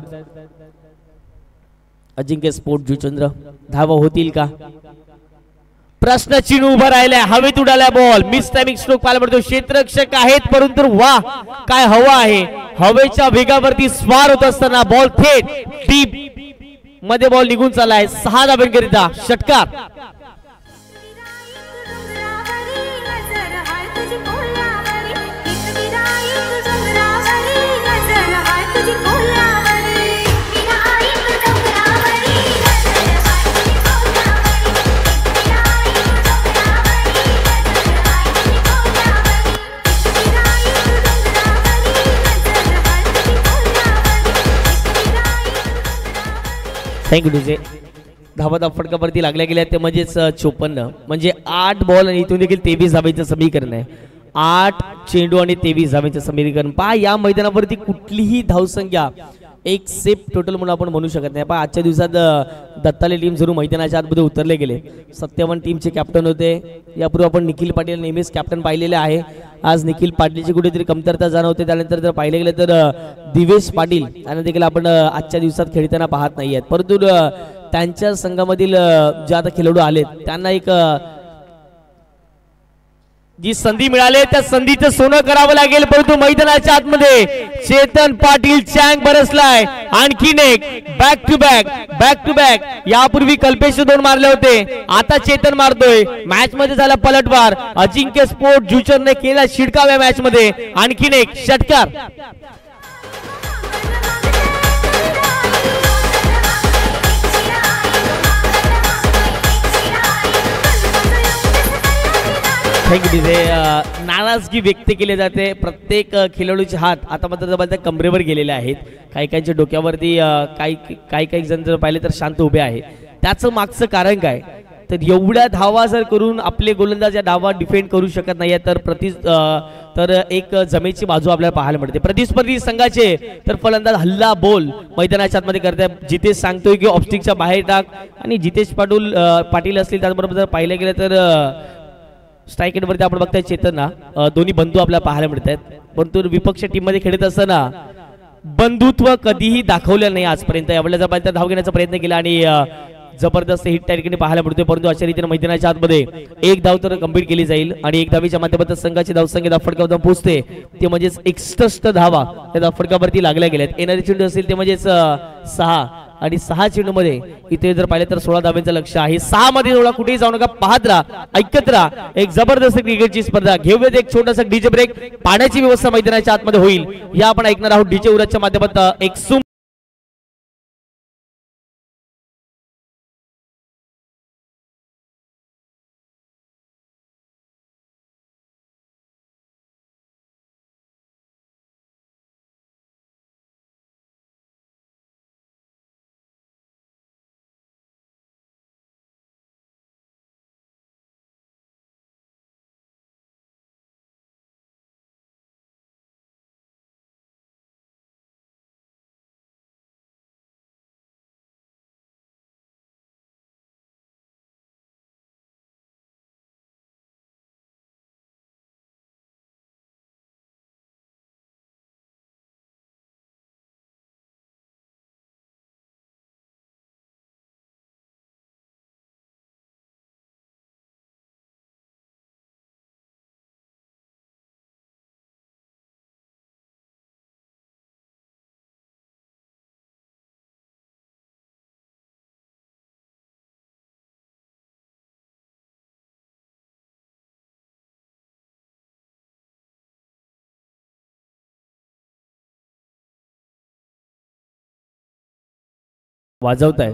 अजिंक्य स्पोर्ट जुचंद्र धावा होतील का, प्रश्न चिन्ह उभा राहिलाय. हवेत उडालाय बॉल, मिस टायमिंग स्ट्रोक पाहायला मिळतो. क्षेत्ररक्षक आहेत परंतु वा काय हवा आहे, हवेच्या वेगावरती स्वार होत असताना बॉल थेट डीप मध्ये बॉल निघून चाललाय. 6 धाब्यांकरिता षटकार. Thank you DJ. धावा फटकावरती लागल्या गेल्या ते म्हणजेच 54, म्हणजे 8 बॉल आणि इथून देखील 23 धावेचं समीकरण आहे. 8 चेंडू आणि 23 धावेचं समीकरण. पहा या मैदानावरती कुठलीही धावसंख्या एक सेफ टोटल म्हणून आपण म्हणू शकत नाही. पहा आजच्या दिवसात दत्ताले टीम जरूर मैदानाच्या आतमध्ये उतरले गेले. 57 टीमचे कॅप्टन होते. यापूर्वी आपण निखिल पाटील नेहमीच कॅप्टन पाहिलेले आहे. आज निखिल पाटीलची कुठेतरी कमतरता जाणवते. त्यानंतर जर पाहिलं गेलं तर दिवेश पाटील यांना देखील आपण आजच्या दिवसात खेळताना पाहत नाही आहेत, परंतु त्यांच्या संघामधील जे आता खेळाडू आलेत त्यांना एक जी संधी मिळाली त्या संधीचं सोनं करावं लागेल. परंतु मैदानाच्या आतमध्ये चेतन पाटील चँग बरसलाय. आणखीन एक बॅक टू बॅक. यापूर्वी कल्पेश 2 मारले होते, आता चेतन मारतोय. मॅच मध्ये झाला पलटवार. अजिंक्य स्पोर्ट जुचरने केला शिडकाव या मॅच मध्ये. आणखीन एक षटकार. थँक्यू. नाराजगी व्यक्त केली जाते. प्रत्येक खेळाडूचे हात आता मात्र कमरेवर गेलेले आहेत. काही डोक्यावरती काही जण जर पाहिले तर शांत उभे आहे. त्याचं मागचं कारण काय, तर एवढ्या धावा जर करून आपले गोलंदाज या धावा डिफेंड करू शकत नाही तर एक जमेची बाजू आपल्याला पाहायला मिळते. प्रतिस्पर्धी संघाचे तर फलंदाज हल्ला बोल मैदानाच्या आतमध्ये करतात. जितेश सांगतोय की ऑफस्टिकच्या बाहेर टाक, आणि जितेश पाटील असतील त्याचबरोबर जर पाहिलं गेलं तर स्ट्राईक एंडवरती आपण बघताय चेतनना दोन्ही बंधू आपल्याला पाहायला मिळत आहेत. परंतु विपक्ष टीम मध्ये खेळत असताना बंधुत्व कधीही दाखवलं नाही आजपर्यंत. यावेळेला जर धाव घेण्याचा प्रयत्न केला आणि जबरदस्त हिट त्या ठिकाणी पाहायला मिळतोय. परंतु अशा रीतीने मैदानाच्या आतमध्ये एक धाव तर कंप्लीट केली जाईल आणि एक धावीच्या माध्यमातून संघाची धावसंख्या फटकावर पोहोचते ते म्हणजेच 61 धावा त्या फटकावरती लागल्या गेल्यात. येणारे चेंडू असेल ते म्हणजेच 6 आणि 6 चेंडू मध्ये इथे जर पाहिलं तर 16 धाब्यांचं लक्ष आहे. 6 मध्ये थोडा कुठेही जाऊ नका, पाहत राहा, ऐकत राहा. एक जबरदस्त क्रिकेटची स्पर्धा. घेऊयात एक छोटासा डीजे ब्रेक. पाण्याची व्यवस्था मैदानाच्या आतमध्ये होईल या आपण ऐकणार आहोत डीजे उराच्या माध्यमातून. एक वाजवत आहे.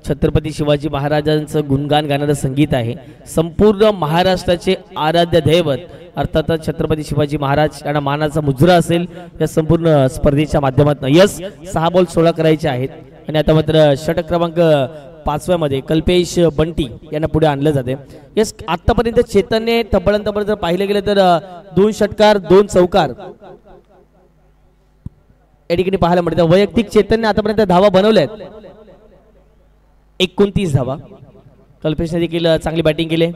छत्रपती शिवाजी महाराजांचं गुणगान गाणारं संगीत आहे. संपूर्ण महाराष्ट्राचे आराध्य दैवत अर्थातच छत्रपती शिवाजी महाराज यांना मानाचा मुजरा असेल या संपूर्ण स्पर्धेच्या माध्यमातून. यस 6 बॉल 16 करायचे आहेत आणि आता मात्र षटक क्रमांक 5व्या मध्ये कल्पेश बंटी यांना पुढे आणलं जाते. यस आतापर्यंत चेतनने तब्बल जर पाहिलं गेलं तर 2 षटकार 2 चौकार या ठिकाणी पाहायला मिळतं. वैयक्तिक चेतनने आतापर्यंत धावा बनवल्या आहेत 29 धावा. कल्पेशने देखील चांगली बॅटिंग केली.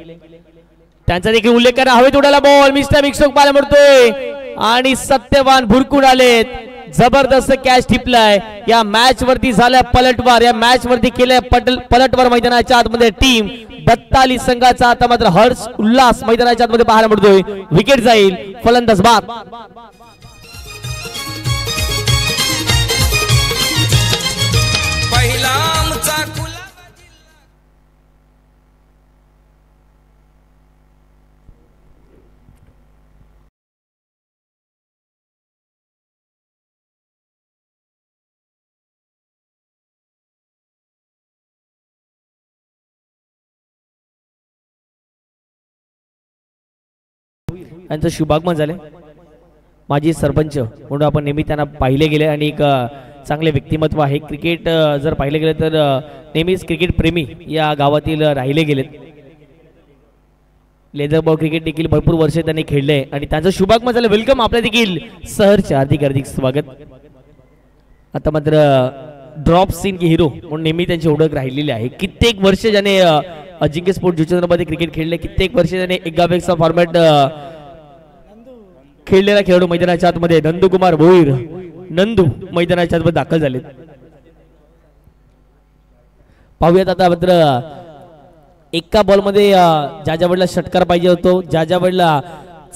त्यांचा देखील उल्लेख करा. हवेत उडाला बॉल मिस्टर बिगस्टोक पाहायला मिळतोय आणि सत्यवान भुरकून आलेत. जबरदस्त कॅच टिपलाय. या मॅच वरती झालाय पलटवार. या मॅच वरती केलाय पलटवार मैदानाच्या आतमध्ये टीम दत्ताली संघाचा. आता मात्र हर्ष उल्हास मैदानाच्या आतमध्ये पाहायला मिळतोय. विकेट जाईल फलंदाज बाद. पहिला आमचा खुला यांचं शुभागमन झाले. माजी सरपंच म्हणून आपण नेहमी त्यांना पाहिले गेले आणि एक चांगले व्यक्तिमत्व आहे. क्रिकेट जर पाहिले गेले तर नेहमीच क्रिकेट प्रेमी या गावातील राहिले गेलेत. लेदर बॉल क्रिकेट देखील भरपूर वर्ष त्यांनी खेळले आणि त्यांचं शुभागमन झालं. वेलकम आपल्या देखील सहरचे हार्दिक स्वागत. आता मात्र ड्रॉप सीन की हिरो म्हणून नेहमी त्यांची ओळख राहिलेली आहे. कित्येक वर्ष ज्याने अजिंक्य स्पोर्ट जुचंद्रमध्ये क्रिकेट खेळले. कित्येक वर्ष त्याने एकापेक्षा फॉर्मॅट खेळलेला खेळाडू मैदानाच्या आतमध्ये नंदकुमार भोईर नंदू मैदानाच्या आतमध्ये दाखल झाले. पाहूयात आता मात्र एका बॉलमध्ये ज्या वेळेला षटकार पाहिजे होतो, ज्या वेळेला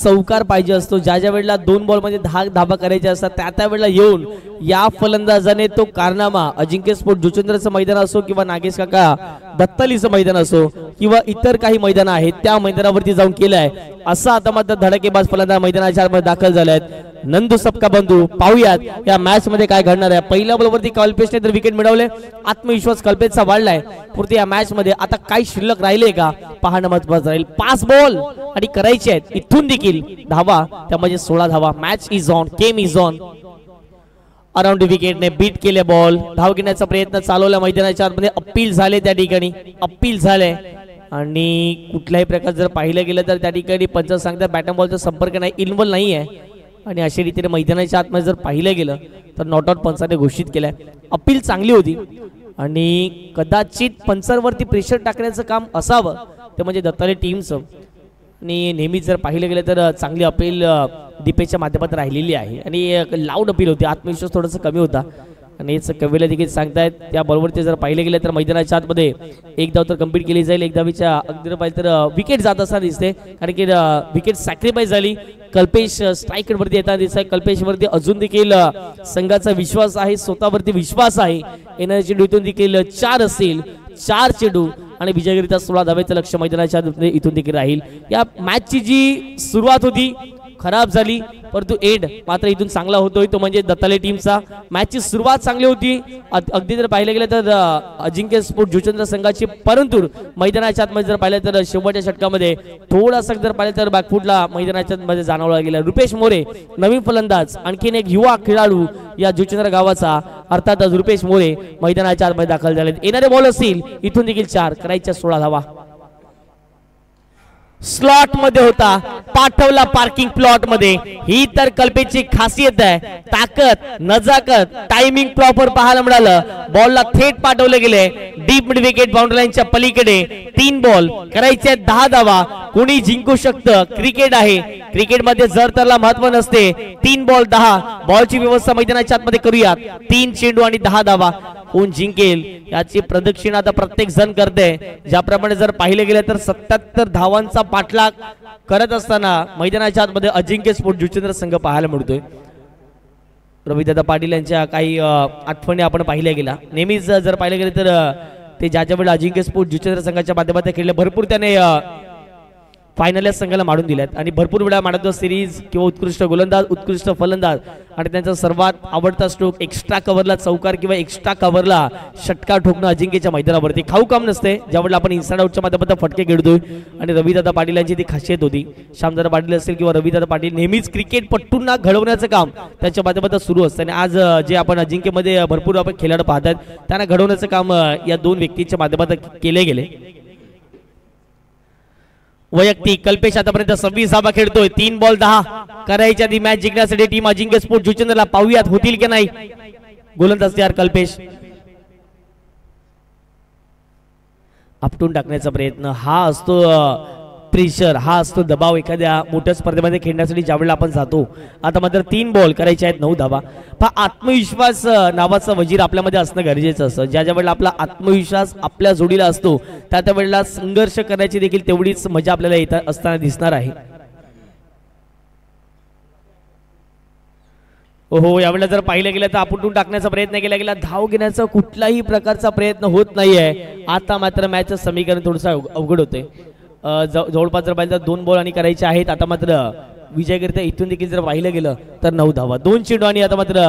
चौकार पाहिजे असतो, ज्या वेळेला 2 बॉलमध्ये 10 धाबा करायचे असतात त्या वेळेला येऊन या फलंदाजाने तो कारनामा अजिंक्य स्पोर्ट जुचंद्रचं मैदान असो किंवा नागेश काका दत्तालीचं मैदान असो किंवा इतर काही मैदान आहेत त्या मैदानावरती जाऊन केलंय. असा आता मात्र धडकेबाज फलंदाज मैदानाच्या आतमध्ये दाखल झालाय. नंदू सबका बंधू. पाहूयात या मॅच मध्ये काय घडणार आहे. पहिल्या बॉलवरती कल्पेशने तर विकेट मिळवले. आत्मविश्वास कल्पेशचा वाढलाय. पुढे या मॅच मध्ये आता काही शिल्लक राहिले का पाहणं महत्वाचं राहील. 5 बॉल आणि करायचे आहेत इथून देखील धावा, त्यामध्ये 16 धावा. Match is on, game is on. Around विकेटने बीट केले बॉल. धाव घेण्याचा प्रयत्न चालवला मैदानाच्या आतमध्ये. अपील झाले त्या ठिकाणी, अपील झाले आणि कुठल्याही प्रकार जर पाहिलं गेलं तर त्या ठिकाणी पंच सांगतात बॅट बॉलचा संपर्क नाही, इन्व्हॉल्व नाही आहे आणि अशा रीतीने मैदानाच्या आतमध्ये जर पाहिलं गेलं तर नॉट आउट पंचाने घोषित केलाय. अपील चांगली होती आणि कदाचित पंचांवरती प्रेशर टाकण्याचं काम असावं ते म्हणजे दत्ताले टीमचं. आणि नेहमीच जर पाहिलं गेलं तर चांगली अपील दीपेच्या माध्यमात राहिलेली आहे आणि लाऊड अपील होती. आत्मविश्वास थोडासा कमी होता आणि कवेला देखील सांगतायत त्या बॉलवरती जर पाहिलं गेलं तर मैदानाच्या आतमध्ये एक धाव तर कम्प्लीट केली जाईल. एक धावीच्या अगदी पाहिजे तर विकेट जात असताना दिसते कारण की विकेट सॅक्रिफाईस झाली. कल्पेश स्ट्राईक वरती येताना दिसत आहे. कल्पेशवरती अजून देखील संघाचा विश्वास आहे, स्वतःवरती विश्वास आहे. येणाऱ्या चेंडूतून देखील 4 असतील, 4 चेंडू आणि विजयगिरीचा 16 धावेचं लक्ष मैदानाच्या इथून देखील राहील. या मॅचची जी सुरुवात होती खराब झाली परंतु एंड मात्र इथून चांगला होतोय तो म्हणजे दत्ताले टीमचा. मॅचची सुरुवात चांगली होती अगदी जर पाहिलं गेलं तर अजिंक्य स्पोर्ट जुचंद्र संघाची, परंतु मैदानाच्या आतमध्ये जर पाहिलं तर शेवटच्या षटकामध्ये थोडासा जर पाहिलं तर बॅकफुटला मैदानाच्या मध्ये जाणवला गेला. रुपेश मोरे नवीन फलंदाज, आणखीन एक युवा खेळाडू या जुचंद्र गावाचा अर्थातच रुपेश मोरे मैदानाच्या आतमध्ये दाखल झाले. येणारे बॉल असतील इथून देखील 4 करायच्या 16 धावा. स्लॉट मध्ये होता, पाठवला पार्किंग प्लॉट मध्ये. ही तर कल्पेची खासियत आहे. ताकद, नजाकत, टायमिंग प्रॉपर पाहायला मिळालं. बॉलला थेट पाठवले गेले डीप मिड विकेट बाउंड्री लाईनच्या पलीकडे. 3 बॉल करायचे 10 धावा. कोणी जिंकू शकतं, क्रिकेट आहे. क्रिकेटमध्ये जर त्याला महत्व नसते. 3 बॉल 10 बॉलची व्यवस्था मैदानाच्या आतमध्ये करूयात. 3 चेंडू आणि 10 धावा. कोण जिंकेल याची प्रदक्षिणा आता प्रत्येक जण करते. ज्याप्रमाणे जर पाहिले गेले तर 77 धावांचा पाठलाग करत असताना मैदानाच्या आतमध्ये अजिंक्य स्पोर्ट जुचंद्र संघ पाहायला मिळतोय. रविदादा पाटील यांच्या काही आठवणी आपण पाहिल्या गेल्या. नेहमीच जर पाहिले गेले तर ते ज्या वेळेला अजिंक्य स्पोर्ट जुचंद्र संघाच्या माध्यमातून खेळले भरपूर त्याने फायनल या संघाला मारून दिल्यात आणि भरपूर वेळा मॅन ऑफ द सिरीज किंवा उत्कृष्ट गोलंदाज, उत्कृष्ट फलंदाज आणि त्यांचा सर्वात आवडता स्ट्रोक एक्स्ट्रा कव्हरला चौकार किंवा एक्स्ट्रा कव्हरला षटकार ठोकणं अजिंक्यच्या मैदानावरती खाऊ काम नसते. ज्यावेळेला आपण इन्स्टंट आउटच्या माध्यमातून फटके खेळतोय आणि रविदादा पाटील यांची ती खासियत होती. श्यामदादा पाटील असेल किंवा रविदादा पाटील नेहमीच क्रिकेटपटूंना घडवण्याचं काम त्यांच्या माध्यमातून सुरू असतं आणि आज जे आपण अजिंक्यमध्ये भरपूर आपण खेळाडू पाहतात त्यांना घडवण्याचं काम या दोन व्यक्तींच्या माध्यमातून केले गेले. वैयक्तिक कल्पेश आतापर्यंत 26 धावा खेळतोय. 3 बॉल 10 करायच्या आधी मॅच जिंकण्यासाठी टीम अजिंक्य स्पोर्ट जुचंद्रला पाहूयात होतील की नाही. गोलंदाज तयार कल्पेश आपटून टाकण्याचा प्रयत्न हा असतो. प्रेशर हा असतो दबाव एखाद्या मोठ्या स्पर्धेमध्ये खेळण्यासाठी ज्यावेळेला आपण जातो. आता मात्र 3 बॉल करायचे आहेत 9 धावा. आत्मविश्वास नावाचा वजीर आपल्यामध्ये असणं गरजेचं असतं. ज्या वेळेला आपला आत्मविश्वास आपल्या जोडीला असतो त्या वेळेला संघर्ष करण्याची देखील तेवढीच मजा आपल्याला येत असताना दिसणार आहे. हो यावेळेला जर पाहिलं गेलं तर आपटून टाकण्याचा प्रयत्न केला गेला. धाव घेण्याचा कुठलाही प्रकारचा प्रयत्न होत नाहीये. आता मात्र मॅचचं समीकरण थोडंसं अवघड होते. जवळपास जर पाहिलं तर 2 बॉल आणि करायचे आहेत. आता मात्र विजयकरिता इथून देखील जर पाहिलं गेलं तर 9 धावा. 2 चेंडू आणि आता मात्र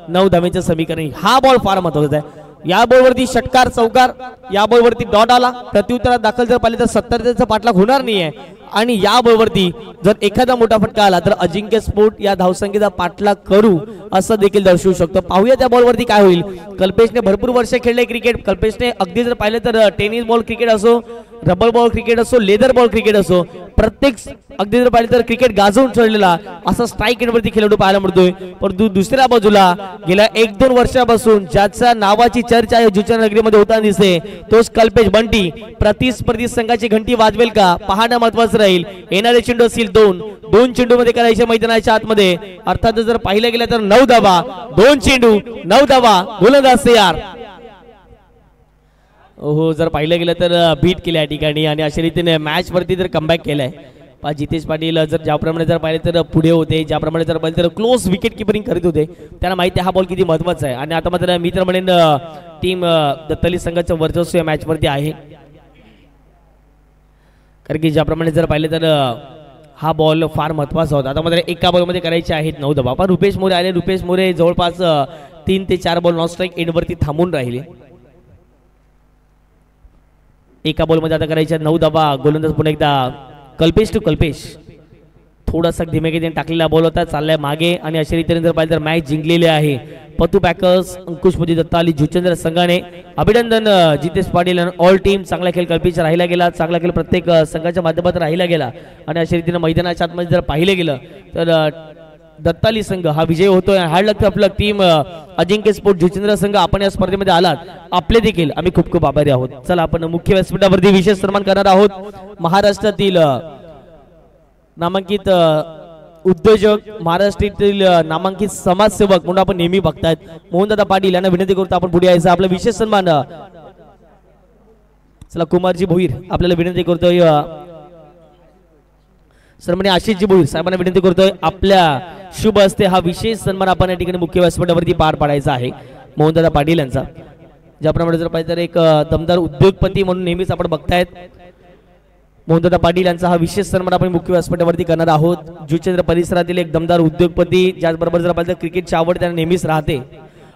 9 धावेचं समीकरण. हा बॉल फार महत्वाचा आहे. या बॉलवरती षटकार चौकार, या बॉलवरती डॉट आला. प्रत्युत्तरात दाखल जर पाहिलं तर 70 पाठलाग होणार नाहीये आणि या बॉलवरती जर एखादा मोठा फटका आला तर अजिंक्य स्पोर्ट या धावसंख्येचा पाठलाग करू असं देखील दर्शवू शकतो. पाहूया त्या बॉलवरती काय होईल. कल्पेशने भरपूर वर्ष खेळले क्रिकेट. कल्पेशने अगदी जर पाहिलं तर टेनिस बॉल क्रिकेट असो, रबर बॉल क्रिकेट असो, लेदर बॉल क्रिकेट असो, प्रत्येक अगदी जर पाहिलं तर क्रिकेट गाजवून चढलेला असा स्ट्राईक एंडवरती खेळाडू पाहायला मिळतोय. परंतु दुसऱ्या बाजूला गेल्या 1-2 वर्षापासून ज्याच्या नावाची चर्चा आहे जुचंद्र नगरीमध्ये होताना दिसते तोच कल्पेश बंटी. प्रतिस्पर्धी संघाची घंटी वाजवेल का पाहणं महत्वाचं राहील. येणारे चेंडू असतील 2 चेंडू मध्ये करायचे मैदानाच्या आतमध्ये. अर्थात जर पाहिलं गेलं तर 9 धावा, 2 चेंडू 9 धावा. गोलंदाज तयार. हो जर पाहिलं गेलं तर बीट केल्या या ठिकाणी आणि अशा रीतीने मॅच वरती जर कमबॅक केलाय. जितेश पाटील जर ज्याप्रमाणे जर पाहिलं तर पुढे होते, ज्याप्रमाणे जर पाहिलं तर क्लोज विकेट किपरिंग करीत होते. त्यांना माहिती आहे हा बॉल किती महत्वाचा आहे आणि आता मात्र मी तर म्हणेन टीम दत्तली संघाचं वर्चस्व या मॅच वरती आहे. कारण की ज्याप्रमाणे जर पाहिलं तर हा बॉल फार महत्वाचा होता. आता मात्र एका बॉलमध्ये करायचे आहेत 9 धावा. पण रुपेश मोरे आले. रुपेश मोरे जवळपास 3 ते 4 बॉल नॉन स्ट्राईक एंडवरती थांबून राहिले. एका बॉलमध्ये आता करायच्या 9 धावा. गोलंदाज पुन्हा एकदा कल्पेश टू कल्पेश. थोडासा धीमेगतीने टाकलेला बॉल होता, चाललाय मागे आणि अशा रीतीने जर पाहिलं तर मॅच जिंकलेली आहे. पतू पॅकर्स अंकुशपती दत्ताली जुचंद्र संघाने. अभिनंदन जितेश पाटील ऑल टीम. चांगला खेळ कल्पेश राहिला गेला, चांगला खेळ प्रत्येक संघाच्या माध्यमातून राहिला गेला आणि अशा रीतीने मैदानाच्या आतमध्ये जर पाहिलं गेलं तर दत्ताली संघ हा विजय होतोय. हार्ड लक आपलं टीम अजिंक्य स्पोर्ट जुचंद्र संघ आपण या स्पर्धेमध्ये आलात आपले देखील आम्ही खूप खूप आभारी आहोत. चला आपण मुख्य व्यासपीठावरती विशेष सन्मान करणार आहोत. महाराष्ट्रातील नामांकित उद्योजक, महाराष्ट्रातील नामांकित समाजसेवक म्हणून आपण नेहमी बघतायत मोहनदादा पाटील यांना विनंती करतो आपण पुढे यायचं. आपला विशेष सन्मान चला कुमारजी भोईर आपल्याला विनंती करतोय. सन्माननीय आशिषजी भोईर साहेबांना विनंती करतोय आपल्या शुभ हस्ते हा विशेष सन्मान आपण या ठिकाणी मुख्य व्यासपीठावरती पार पाडायचा आहे. मोहनदादा पाटील यांचा ज्याप्रमाणे जर पाहिजे तर एक दमदार उद्योगपती म्हणून नेहमीच आपण बघतायत मोहनदादा पाटील यांचा हा विशेष सन्मान आपण मुख्य व्यासपीठावरती करणार आहोत. जुचंद्र परिसरातील एक दमदार उद्योगपती ज्याचबरोबर जर पाहिजे क्रिकेटची आवड त्यांना नेहमीच राहते.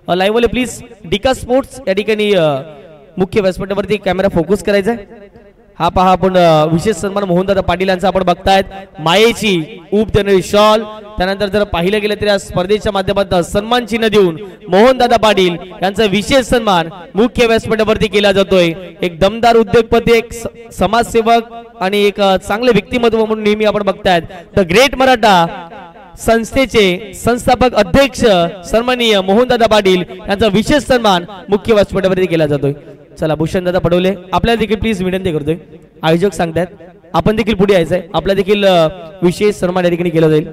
लाईव्ह वाले प्लीज डिका स्पोर्ट्स या ठिकाणी मुख्य व्यासपीठावरती कॅमेरा फोकस करायचा आहे. हा पहा आपण विशेष सन्मान मोहनदादा पाटील यांचा आपण बघतायत. मायेची ऊब देणारी शॉल. त्यानंतर जर पाहिलं गेलं तर या स्पर्धेच्या माध्यमातून सन्मान चिन्ह देऊन मोहनदादा पाटील यांचा विशेष सन्मान मुख्य व्यासपीठावरती केला जातोय. एक दमदार उद्योगपती, एक समाजसेवक आणि एक चांगले व्यक्तिमत्व म्हणून नेहमी आपण बघतायत द ग्रेट मराठा संस्थेचे संस्थापक अध्यक्ष सन्माननीय मोहनदादा पाटील यांचा विशेष सन्मान मुख्य व्यासपीठावरती केला जातोय. चला भूषणदादा पडवले आपल्याला देखील प्लीज विनंती करतोय. आयोजक सांगतात आपण देखील पुढे यायचंय. आपल्या देखील विशेष सन्मान या ठिकाणी केला जाईल.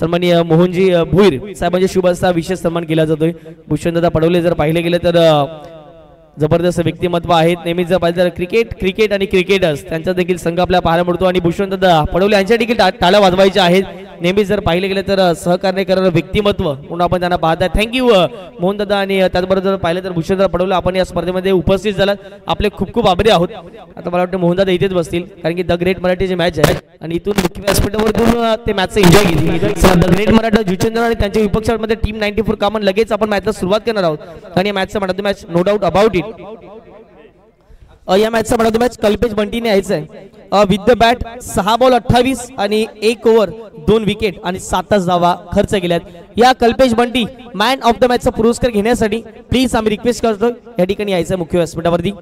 सन्माननीय मोहनजी भोईर साहेबांच्या शुभ हस्ते विशेष सन्मान केला जातोय. भूषणदादा पडवले जर पाहिले गेले तर जबरदस्त व्यक्तिमत्व आहेत. नेहमीच जर पाहिजे तर क्रिकेट आणि क्रिकेटर्स त्यांचा देखील संघ आपल्याला पाहायला मिळतो आणि भूषणदादा पडवले यांच्या देखील टाळ्या वाजवायच्या आहेत. नेहमी जर पाहिले गेले तर सहकार्य करणारं व्यक्तिमत्व म्हणून आपण त्यांना पाहताय. थँक्यू मोहन दादा. आणि त्याचबरोबर जर पाहिलं तर भूषण पडवलं आपण या स्पर्धेमध्ये उपस्थित झालात, आपले खूप खूप आभारी आहोत. आता मला वाटतं मोहन दादा इथेच बसतील कारण की द ग्रेट मराठीची मॅच आहे आणि इथून मुख्य व्यासपीठावरून ते मॅचचं एन्जॉय केली. द ग्रेट मराठा जुचंद्र आणि त्यांच्या विपक्षामध्ये टीम 94 कामन लगेच आपण मॅचला सुरुवात करणार आहोत आणि या मॅचचा match match no doubt about it. या मॅचचा man of the match Kalpesh बंटीने यायचं आहे. विथ द बॅट 6 बॉल 28 आणि 1 ओव्हर 2 विकेट आणि 7 धावा खर्च केल्यात. या Kalpesh Bunty man of the मॅचचा पुरस्कार घेण्यासाठी प्लीज आम्ही रिक्वेस्ट करतो या ठिकाणी यायचं मुख्य व्यासपीठावरती.